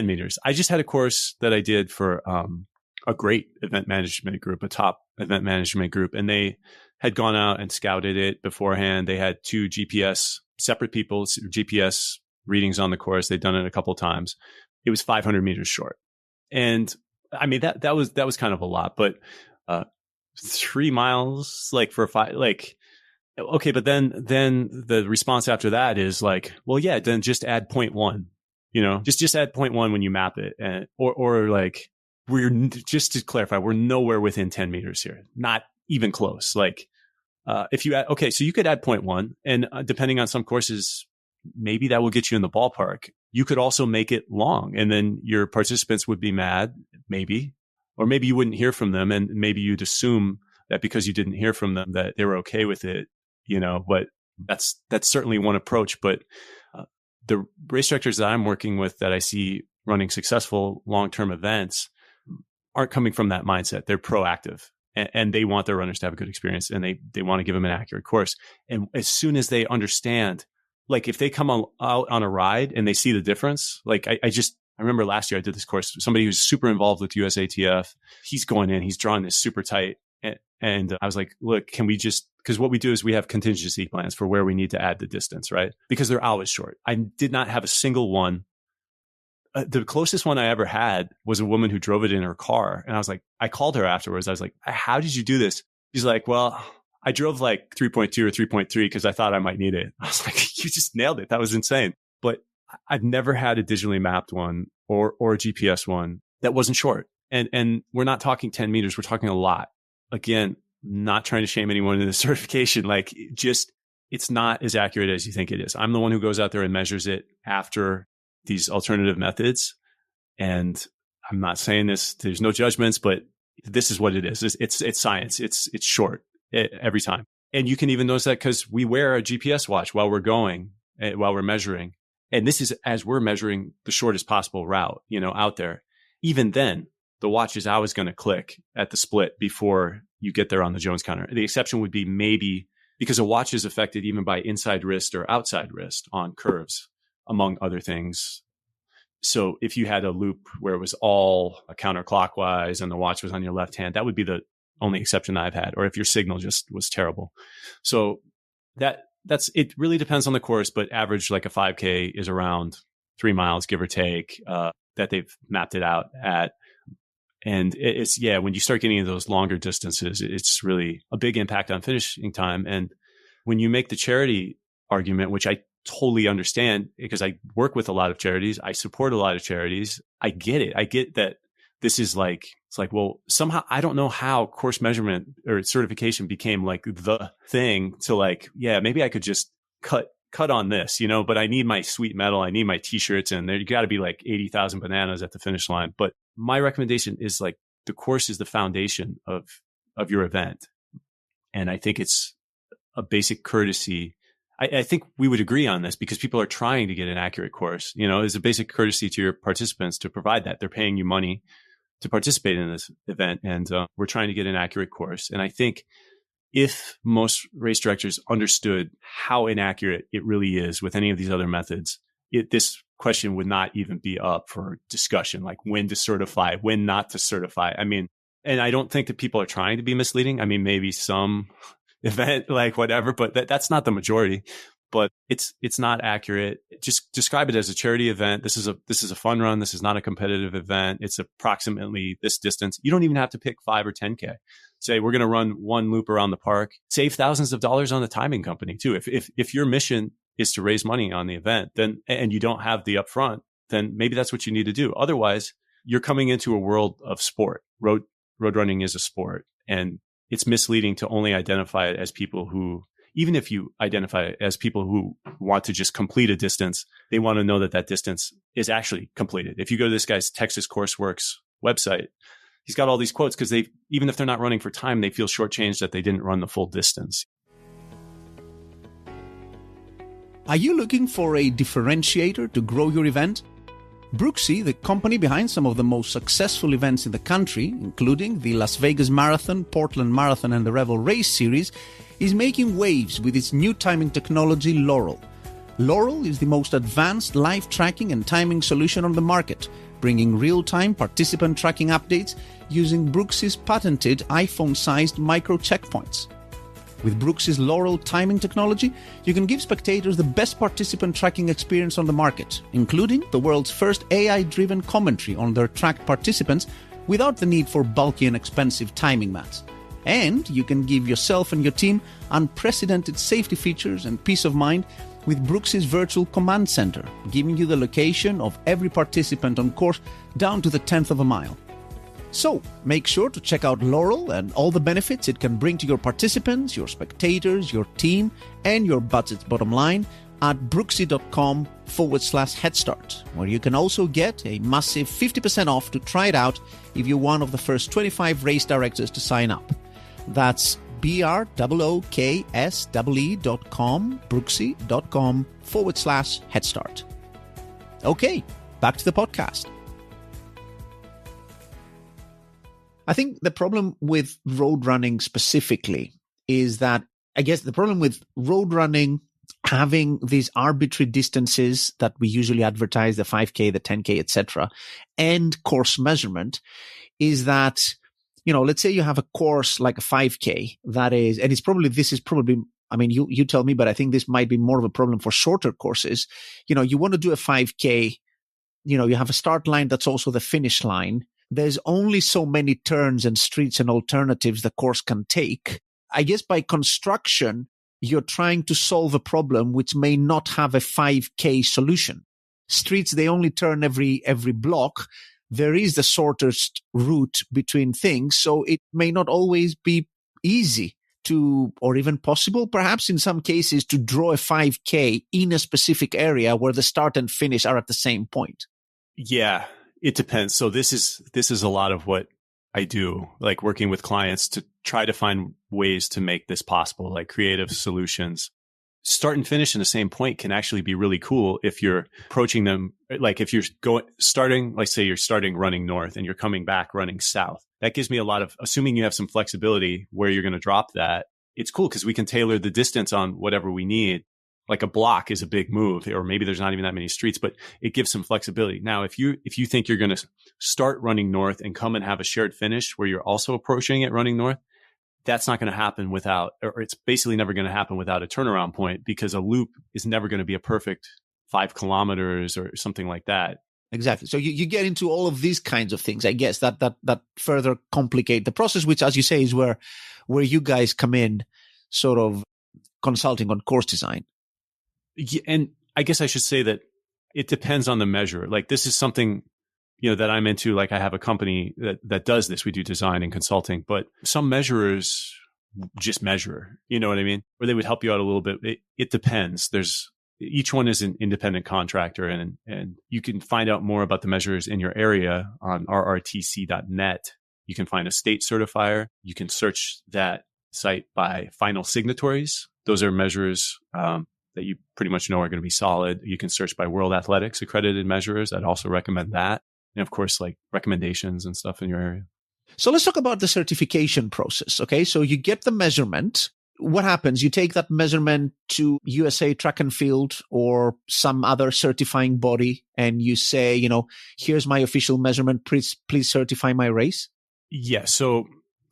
meters. I just had a course that I did for a great event management group, a top event management group, and they had gone out and scouted it beforehand. They had 2 separate people's GPS readings on the course. They'd done it a couple of times. It was 500 meters short. And I mean, that was kind of a lot, but 3 miles, like for 5, like, okay. But then the response after that is like, well, yeah, then just add 0.1, just add 0.1 when you map it. And, or like, just to clarify, we're nowhere within 10 meters here, not even close. Like, if you add, okay, so you could add 0.1 and depending on some courses, maybe that will get you in the ballpark. You could also make it long and then your participants would be mad, maybe, or maybe you wouldn't hear from them. And maybe you'd assume that because you didn't hear from them that they were okay with it, but that's certainly one approach. But the race directors that I'm working with that I see running successful long-term events aren't coming from that mindset. They're proactive and they want their runners to have a good experience and they want to give them an accurate course. And as soon as they understand, like if they come out on a ride and they see the difference, like I remember last year I did this course, somebody who's super involved with USATF, he's going in, he's drawing this super tight. And I was like, look, can we because what we do is we have contingency plans for where we need to add the distance, right? Because they're always short. I did not have a single one. The closest one I ever had was a woman who drove it in her car. And I called her afterwards. I was like, how did you do this? She's like, well, I drove like 3.2 or 3.3 because I thought I might need it. I was like, you just nailed it. That was insane. But I've never had a digitally mapped one or a GPS one that wasn't short. And we're not talking 10 meters. We're talking a lot. Again, not trying to shame anyone in the certification. Like it's not as accurate as you think it is. I'm the one who goes out there and measures it after these alternative methods. And I'm not saying this, there's no judgments, but this is what it is. It's science. It's short every time. And you can even notice that because we wear a GPS watch while we're going, while we're measuring. And this is as we're measuring the shortest possible route, out there. Even then, the watch is always going to click at the split before you get there on the Jones counter. The exception would be maybe because a watch is affected even by inside wrist or outside wrist on curves, among other things. So if you had a loop where it was all counterclockwise and the watch was on your left hand, that would be the only exception I've had. Or if your signal just was terrible. So it really depends on the course, but average like a 5K is around 3 miles, give or take, that they've mapped it out at. And it's, when you start getting into those longer distances, it's really a big impact on finishing time. And when you make the charity argument, which I totally understand because I work with a lot of charities, I support a lot of charities. I get it. I get that this is like, it's like, well, somehow I don't know how course measurement or certification became like the thing to like, maybe I could just cut on this, but I need my sweet metal. I need my t-shirts, and there got to be like 80,000 bananas at the finish line. But my recommendation is like the course is the foundation of your event. And I think it's a basic courtesy. I think we would agree on this because people are trying to get an accurate course. It's a basic courtesy to your participants to provide that. They're paying you money to participate in this event, and we're trying to get an accurate course. And I think if most race directors understood how inaccurate it really is with any of these other methods, this question would not even be up for discussion, like when to certify, when not to certify. I mean, and I don't think that people are trying to be misleading. I mean, maybe some event, like whatever, but that's not the majority. But it's not accurate. Just describe it as a charity event. This is a fun run. This is not a competitive event. It's approximately this distance. You don't even have to pick 5 or 10K. Say we're going to run one loop around the park. Save thousands of dollars on the timing company too. If your mission is to raise money on the event, then and you don't have the upfront, then maybe that's what you need to do. Otherwise, you're coming into a world of sport. Road running is a sport, and it's misleading to only identify it as people who, even if you identify it as people who want to just complete a distance, they want to know that distance is actually completed. If you go to this guy's Texas Courseworks website, he's got all these quotes because even if they're not running for time, they feel shortchanged that they didn't run the full distance. Are you looking for a differentiator to grow your event? Brooksy, the company behind some of the most successful events in the country, including the Las Vegas Marathon, Portland Marathon, and the Revel Race Series, is making waves with its new timing technology, Laurel. Laurel is the most advanced live tracking and timing solution on the market, bringing real-time participant tracking updates using Brooksy's patented iPhone-sized micro checkpoints. With Brooksy's Laurel timing technology, you can give spectators the best participant tracking experience on the market, including the world's first AI-driven commentary on their tracked participants without the need for bulky and expensive timing mats. And you can give yourself and your team unprecedented safety features and peace of mind with Brooksy's virtual command center, giving you the location of every participant on course down to the 10th of a mile. So, make sure to check out Laurel and all the benefits it can bring to your participants, your spectators, your team, and your budget's bottom line at brooksy.com/headstart, where you can also get a massive 50% off to try it out if you're one of the first 25 race directors to sign up. That's brooksy.com, brooksy.com/headstart. Okay, back to the podcast. I think the problem with road running specifically is that, I guess the problem with road running having these arbitrary distances that we usually advertise, the 5K, the 10K, etc., and course measurement is that, let's say you have a course like a 5K that is, and this is probably, I mean, you tell me, but I think this might be more of a problem for shorter courses. You want to do a 5K, you have a start line that's also the finish line. There's only so many turns and streets and alternatives the course can take. I guess by construction, you're trying to solve a problem which may not have a 5K solution. Streets, they only turn every block. There is the shortest route between things, so it may not always be easy to, or even possible, perhaps in some cases, to draw a 5K in a specific area where the start and finish are at the same point. Yeah. It depends. So this is a lot of what I do, like working with clients to try to find ways to make this possible, like creative solutions. Start and finish in the same point can actually be really cool if you're approaching them, like if you're starting, like say you're starting running north and you're coming back running south. That gives me a lot of, assuming you have some flexibility where you're going to drop that. It's cool because we can tailor the distance on whatever we need. like a block is a big move, or maybe there's not even that many streets, but it gives some flexibility. Now, if you think you're going to start running north and come and have a shared finish where you're also approaching it running north, that's not going to happen without, or it's basically never going to happen without a turnaround point, because a loop is never going to be a perfect 5 kilometers or something like that. Exactly. So you get into all of these kinds of things, I guess, that further complicate the process, which, as you say, is where you guys come in, sort of consulting on course design. Yeah, and I guess I should say that it depends on the measure. Like, this is something, that I'm into. Like, I have a company that does this. We do design and consulting, but some measurers just measure, you know what I mean? Or they would help you out a little bit. It depends. Each one is an independent contractor, and you can find out more about the measures in your area on rrtc.net. You can find a state certifier. You can search that site by final signatories. Those are measures that you pretty much know are going to be solid. You can search by World Athletics accredited measurers. I'd also recommend that. And of course, like recommendations and stuff in your area. So let's talk about the certification process. Okay. So you get the measurement. What happens? You take that measurement to USA Track and Field or some other certifying body, and you say, here's my official measurement. Please certify my race. Yeah. So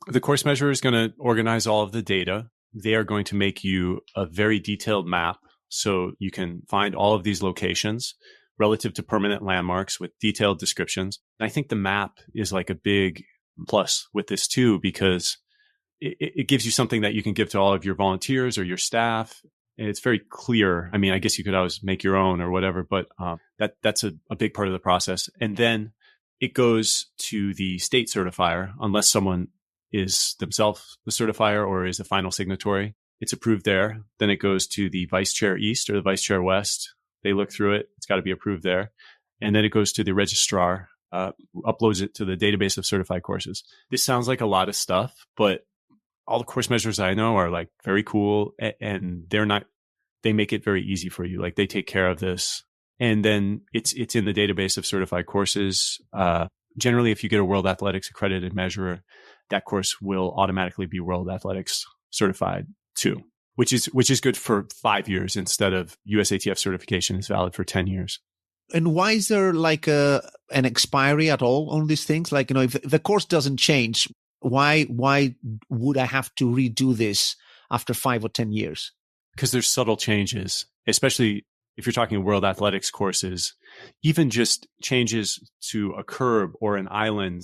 the course measurer is going to organize all of the data. They are going to make you a very detailed map, so you can find all of these locations relative to permanent landmarks with detailed descriptions. And I think the map is like a big plus with this too, because it gives you something that you can give to all of your volunteers or your staff. And it's very clear. I mean, I guess you could always make your own or whatever, but that's a big part of the process. And then it goes to the state certifier, unless someone is themselves the certifier or is the final signatory. It's approved there. Then it goes to the vice chair east or the vice chair west. They look through it. It's got to be approved there. And then it goes to the registrar, uploads it to the database of certified courses. This sounds like a lot of stuff, but all the course measures I know are like very cool, and they make it very easy for you. Like, they take care of this. And then it's in the database of certified courses. Generally, if you get a World Athletics accredited measurer, that course will automatically be World Athletics certified too, which is good for 5 years instead of USATF certification is valid for 10 years. And why is there like an expiry at all on these things? Like, if the course doesn't change, why would I have to redo this after 5 or 10 years? Because there's subtle changes, especially if you're talking World Athletics courses, even just changes to a curb or an island.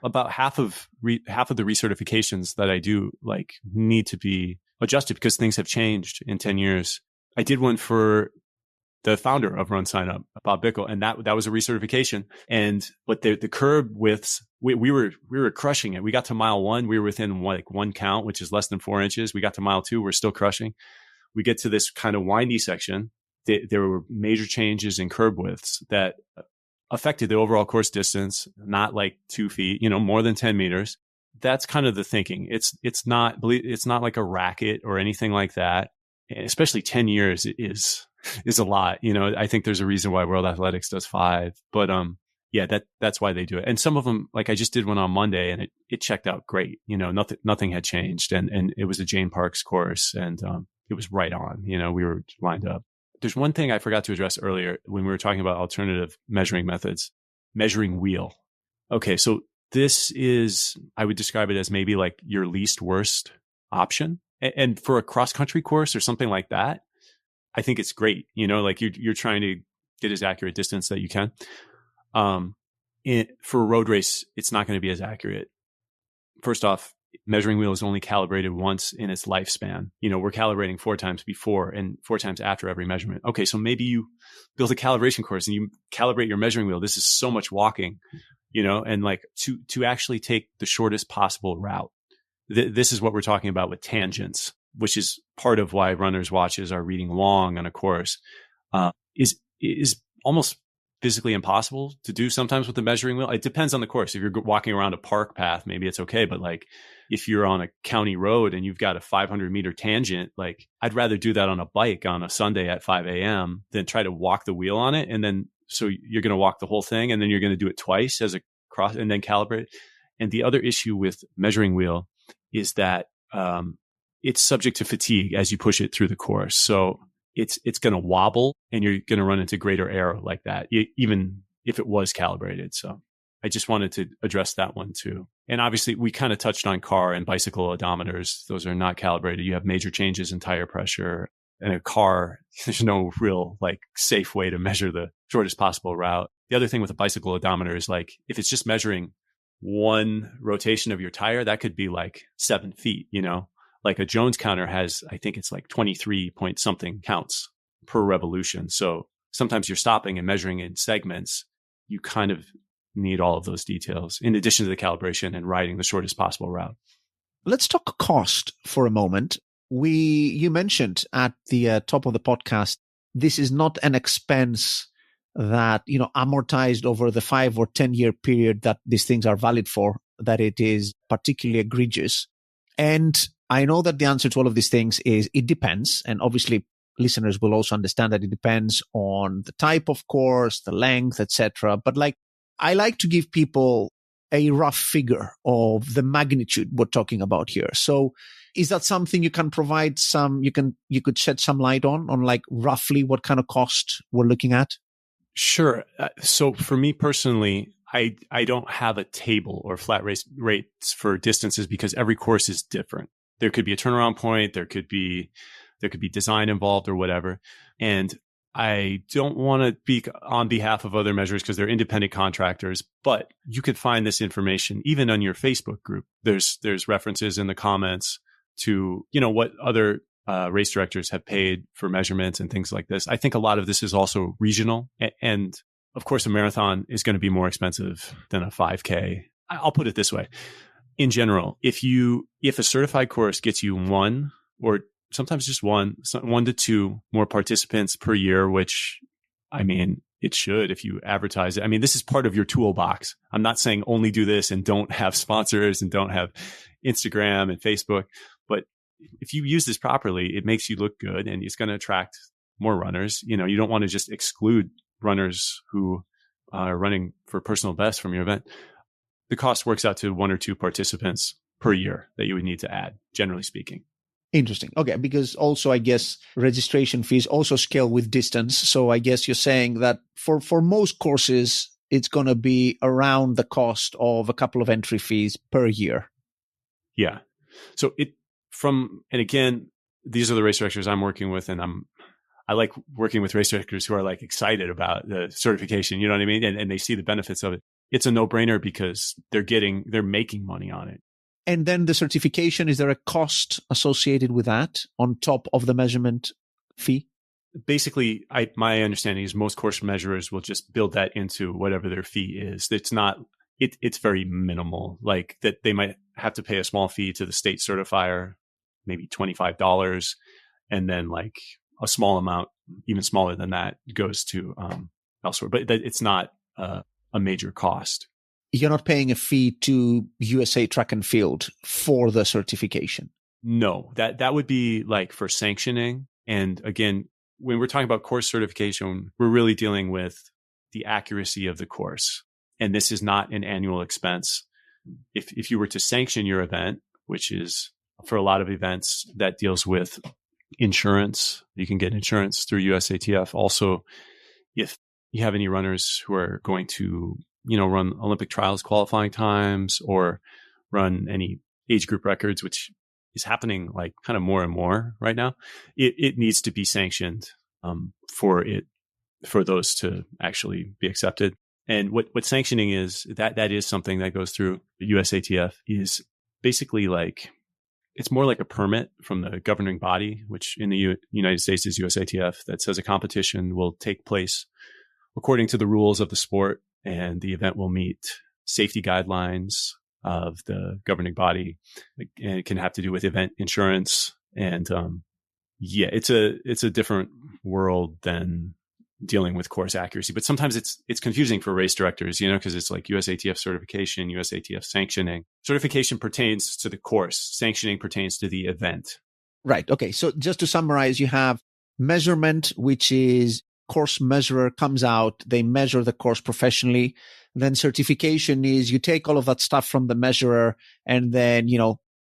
About half of the recertifications that I do need to be adjusted because things have changed in 10 years. I did one for the founder of Run Sign Up, Bob Bickle, and that was a recertification. But the curb widths, we were crushing it. We got to mile 1, we were within one count, which is less than 4 inches. We got to mile 2, we're still crushing. We get to this kind of windy section. There were major changes in curb widths that affected the overall course distance, not like 2 feet, more than 10 meters. That's kind of the thinking. It's not like a racket or anything like that. And especially 10 years is a lot. I think there's a reason why World Athletics does 5, but that's why they do it. And some of them, like I just did one on Monday, and it checked out great. Nothing had changed, and it was a Jane Parks course, and it was right on. We were lined up. There's one thing I forgot to address earlier when we were talking about alternative measuring methods, measuring wheel. Okay, so this is, I would describe it as maybe like your least worst option. And for a cross-country course or something like that, I think it's great. Like you're trying to get as accurate distance that you can. For a road race, it's not going to be as accurate. First off, measuring wheel is only calibrated once in its lifespan. We're calibrating 4 times before and 4 times after every measurement. Okay, so maybe you build a calibration course and you calibrate your measuring wheel. This is so much walking, and like to actually take the shortest possible route. This is what we're talking about with tangents, which is part of why runners' watches are reading long on a course, is almost physically impossible to do sometimes with the measuring wheel. It depends on the course. If you're walking around a park path, maybe it's okay. But like if you're on a county road and you've got a 500-meter tangent, like I'd rather do that on a bike on a Sunday at 5 a.m. than try to walk the wheel on it. And then so you're going to walk the whole thing, and then you're going to do it twice as a cross and then calibrate. And the other issue with measuring wheel is that it's subject to fatigue as you push it through the course. So it's going to wobble and you're going to run into greater error like that, even if it was calibrated. So I just wanted to address that one too. And obviously we kind of touched on car and bicycle odometers. Those are not calibrated. You have major changes in tire pressure. In a car, there's no real like safe way to measure the shortest possible route. The other thing with a bicycle odometer is like, if it's just measuring one rotation of your tire, that could be like 7 feet, like a Jones counter has, I think it's like 23 point something counts per revolution. So sometimes you're stopping and measuring in segments. You kind of need all of those details in addition to the calibration and riding the shortest possible route. Let's talk cost for a moment. You mentioned at the top of the podcast, this is not an expense that, amortized over the 5 or 10 year period that these things are valid for, that it is particularly egregious. And I know that the answer to all of these things is it depends. And obviously listeners will also understand that it depends on the type of course, the length, etc. But I like to give people a rough figure of the magnitude we're talking about here. So is that something you can provide you could shed some light on like roughly what kind of cost we're looking at? Sure. So for me personally, I don't have a table or flat rates for distances because every course is different. There could be a turnaround point. There could be design involved or whatever. And I don't want to speak on behalf of other measures because they're independent contractors, but you could find this information even on your Facebook group. There's references in the comments to, what other race directors have paid for measurements and things like this. I think a lot of this is also regional. And of course, a marathon is going to be more expensive than a 5K. I'll put it this way. In general, if a certified course gets you one or sometimes just one to two more participants per year, which I mean, it should if you advertise it. I mean, this is part of your toolbox. I'm not saying only do this and don't have sponsors and don't have Instagram and Facebook, but if you use this properly, it makes you look good and it's going to attract more runners. You don't want to just exclude runners who are running for personal best from your event. The cost works out to 1 or 2 participants per year that you would need to add, generally speaking. Interesting. Okay. Because also, I guess registration fees also scale with distance. So I guess you're saying that for most courses, it's going to be around the cost of a couple of entry fees per year. Yeah. So and again, these are the race directors I'm working with, and I like working with race directors who are like excited about the certification. You know what I mean? And they see the benefits of it. It's a no-brainer because they're making money on it. And then the certification, is there a cost associated with that on top of the measurement fee? Basically, my understanding is most course measurers will just build that into whatever their fee is. It's very minimal, like that they might have to pay a small fee to the state certifier, maybe $25. And then like a small amount, even smaller than that, goes to elsewhere. But it's not a major cost. You're not paying a fee to USA Track and Field for the certification. No, that would be like for sanctioning. And again, when we're talking about course certification, we're really dealing with the accuracy of the course. And this is not an annual expense. If you were to sanction your event, which is for a lot of events that deals with insurance, you can get insurance through USATF. Also, if you have any runners who are going to run Olympic trials qualifying times or run any age group records, which is happening like kind of more and more right now, it needs to be sanctioned for those to actually be accepted. And what sanctioning is, that is something that goes through the USATF, is basically like, it's more like a permit from the governing body, which in the United States is USATF, that says a competition will take place according to the rules of the sport, and the event will meet safety guidelines of the governing body. And it can have to do with event insurance. And it's a different world than dealing with course accuracy. But sometimes it's confusing for race directors, because it's like USATF certification, USATF sanctioning. Certification pertains to the course. Sanctioning pertains to the event. Right. Okay. So just to summarize, you have measurement, which is course measurer comes out, they measure the course professionally. Then certification is you take all of that stuff from the measurer and then,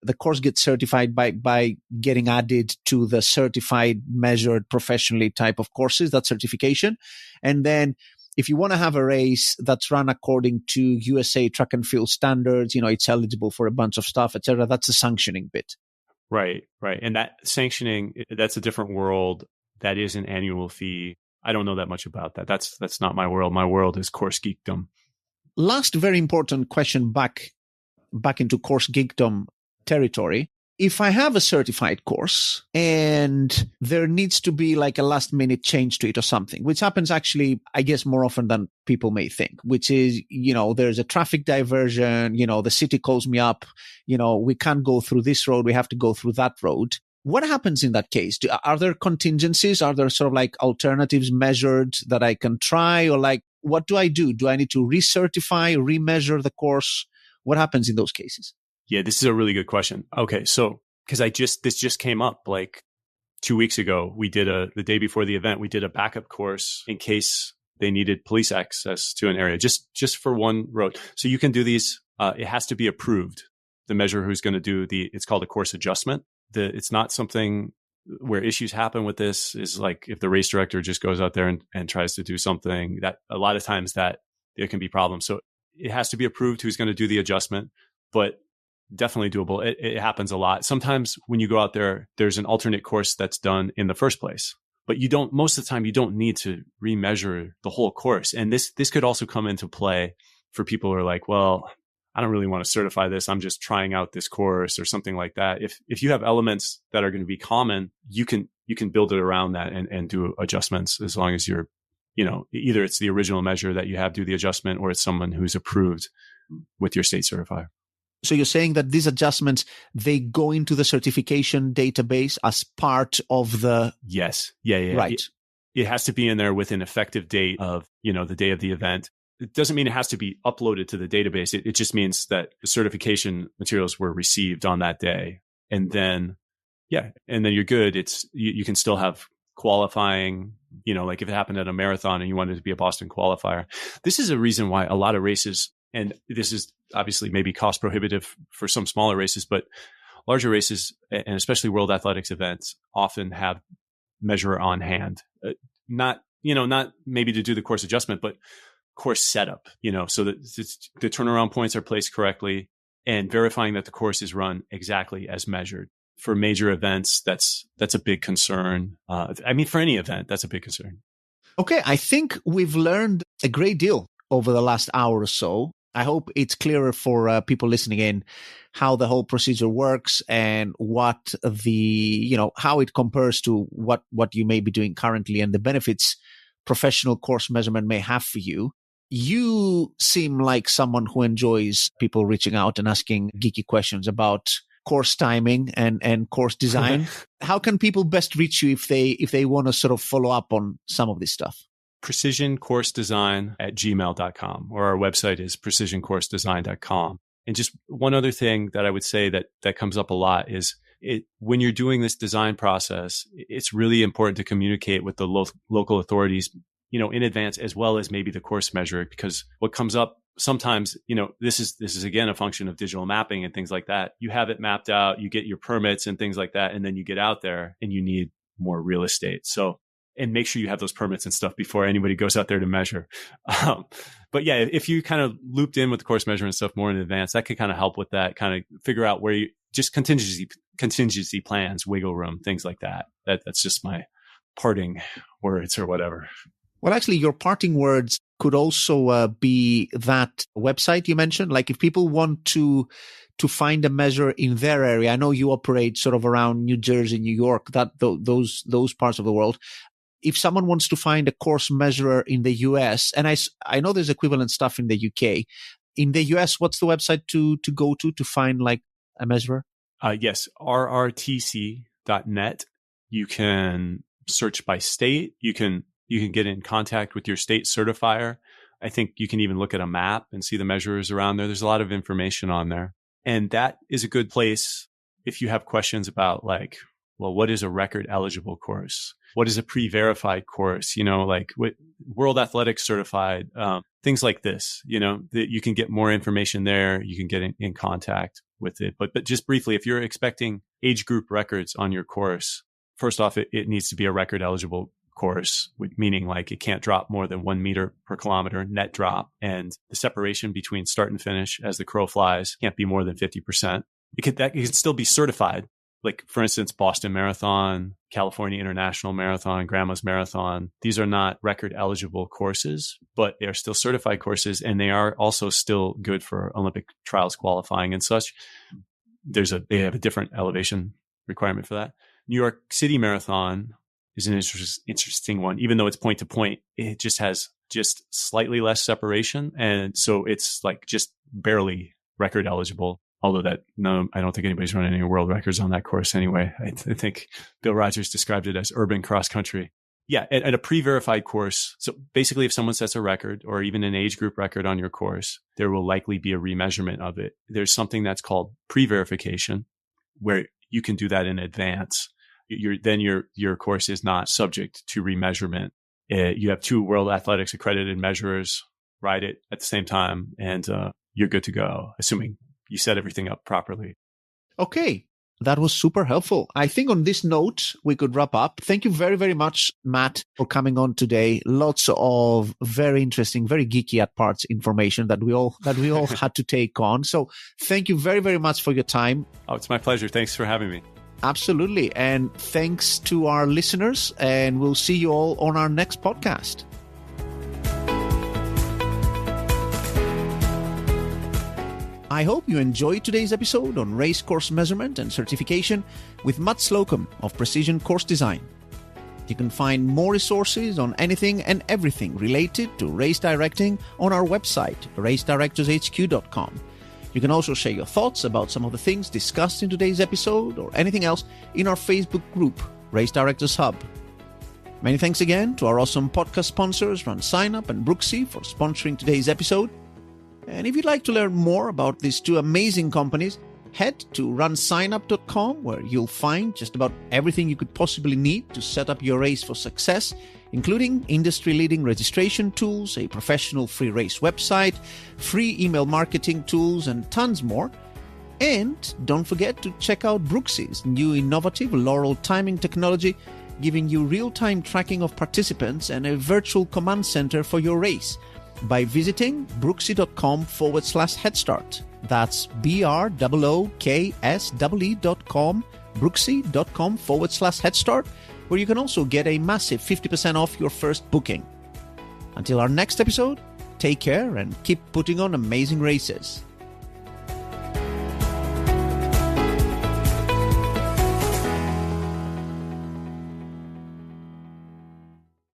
the course gets certified by getting added to the certified, measured, professionally type of courses, that certification. And then if you want to have a race that's run according to USA track and field standards, it's eligible for a bunch of stuff, etc. That's the sanctioning bit. Right. And that sanctioning, that's a different world. That is an annual fee. I don't know that much about that. That's not my world. My world is course geekdom. Last very important question back into course geekdom territory. If I have a certified course and there needs to be like a last minute change to it or something, which happens actually, I guess, more often than people may think, which is, there's a traffic diversion, the city calls me up, we can't go through this road. We have to go through that road. What happens in that case? Are there contingencies? Are there sort of like alternatives measured that I can try, or like, what do I do? Do I need to recertify, remeasure the course? What happens in those cases? Yeah, this is a really good question. Okay, so because this just came up like 2 weeks ago. We did the day before the event, we did a backup course in case they needed police access to an area, just for one road. So you can do these. It has to be approved. The measure who's going to do it's called a course adjustment. It's not something where issues happen with this is like if the race director just goes out there and tries to do something, that a lot of times that there can be problems. So it has to be approved who's going to do the adjustment, but definitely doable. It happens a lot. Sometimes when you go out there, there's an alternate course that's done in the first place, but most of the time you don't need to remeasure the whole course. And this could also come into play for people who are like, well, I don't really want to certify this. I'm just trying out this course or something like that. If you have elements that are going to be common, you can build it around that and do adjustments as long as you're, either it's the original measure that you have do the adjustment or it's someone who's approved with your state certifier. So you're saying that these adjustments, they go into the certification database as part of the... Yes. Yeah. Right. It has to be in there with an effective date of, the day of the event. It doesn't mean it has to be uploaded to the database. It just means that the certification materials were received on that day. And then you're good. You can still have qualifying, like if it happened at a marathon and you wanted to be a Boston qualifier. This is a reason why a lot of races, and this is obviously maybe cost prohibitive for some smaller races, but larger races, and especially World Athletics events, often have measure on hand. Not maybe to do the course adjustment, but course setup, so that the turnaround points are placed correctly and verifying that the course is run exactly as measured. For major events, that's a big concern. For any event, that's a big concern. Okay, I think we've learned a great deal over the last hour or so. I hope it's clearer for people listening in how the whole procedure works and what how it compares to what you may be doing currently and the benefits professional course measurement may have for you. You seem like someone who enjoys people reaching out and asking geeky questions about course timing and course design. How can people best reach you if they want to sort of follow up on some of this stuff? precisioncoursedesign@gmail.com, or our website is precisioncoursedesign.com. And just one other thing that I would say that comes up a lot is when you're doing this design process, it's really important to communicate with the local authorities, in advance, as well as maybe the course measure, because what comes up sometimes, this is again a function of digital mapping and things like that. You have it mapped out, you get your permits and things like that, and then you get out there and you need more real estate. So, and make sure you have those permits and stuff before anybody goes out there to measure. But yeah, if you kind of looped in with the course measurement stuff more in advance, that could kind of help with that, kind of figure out where you just contingency plans, wiggle room, things like that. That's just my parting words or whatever. Well, actually, your parting words could also be that website you mentioned. Like if people want to find a measure in their area, I know you operate sort of around New Jersey, New York, those parts of the world. If someone wants to find a course measurer in the US, and I know there's equivalent stuff in the UK. In the US, what's the website to go to find like a measurer? Yes, rrtc.net. You can search by state. You can get in contact with your state certifier. I think you can even look at a map and see the measurers around there. There's a lot of information on there. And that is a good place if you have questions about like, well, what is a record eligible course? What is a pre-verified course? Like what World Athletics certified, things like this, that you can get more information there. You can get in contact with it. But just briefly, if you're expecting age group records on your course, first off, it needs to be a record eligible course, meaning like it can't drop more than 1 meter per kilometer net drop. And the separation between start and finish as the crow flies can't be more than 50%. It can still be certified. Like, for instance, Boston Marathon, California International Marathon, Grandma's Marathon. These are not record eligible courses, but they are still certified courses, and they are also still good for Olympic trials qualifying and such. They have a different elevation requirement for that. New York City Marathon is an interesting one. Even though it's point to point, it just has just slightly less separation. And so it's like just barely record eligible. Although I don't think anybody's running any world records on that course anyway. I think Bill Rogers described it as urban cross country. Yeah, at a pre-verified course. So basically, if someone sets a record or even an age group record on your course, there will likely be a remeasurement of it. There's something that's called pre-verification, where you can do that in advance. Your course is not subject to remeasurement. You have 2 World Athletics accredited measurers ride it at the same time, and you're good to go, assuming you set everything up properly. Okay, that was super helpful. I think on this note, we could wrap up. Thank you very, very much, Matt, for coming on today. Lots of very interesting, very geeky at parts information that we all had to take on. So thank you very, very much for your time. Oh, it's my pleasure. Thanks for having me. Absolutely. And thanks to our listeners, and we'll see you all on our next podcast. I hope you enjoyed today's episode on race course measurement and certification with Matt Slocum of Precision Course Design. You can find more resources on anything and everything related to race directing on our website, racedirectorshq.com. You can also share your thoughts about some of the things discussed in today's episode or anything else in our Facebook group, Race Directors Hub. Many thanks again to our awesome podcast sponsors, Run Sign Up and Brooksy, for sponsoring today's episode. And if you'd like to learn more about these 2 amazing companies, head to runsignup.com, where you'll find just about everything you could possibly need to set up your race for success, including industry-leading registration tools, a professional free race website, free email marketing tools, and tons more. And don't forget to check out Brooksy's new innovative Laurel timing technology, giving you real-time tracking of participants and a virtual command center for your race by visiting brooksy.com/headstart. That's BROOKSE.com, brooksy.com/headstart, where you can also get a massive 50% off your first booking. Until our next episode, take care and keep putting on amazing races.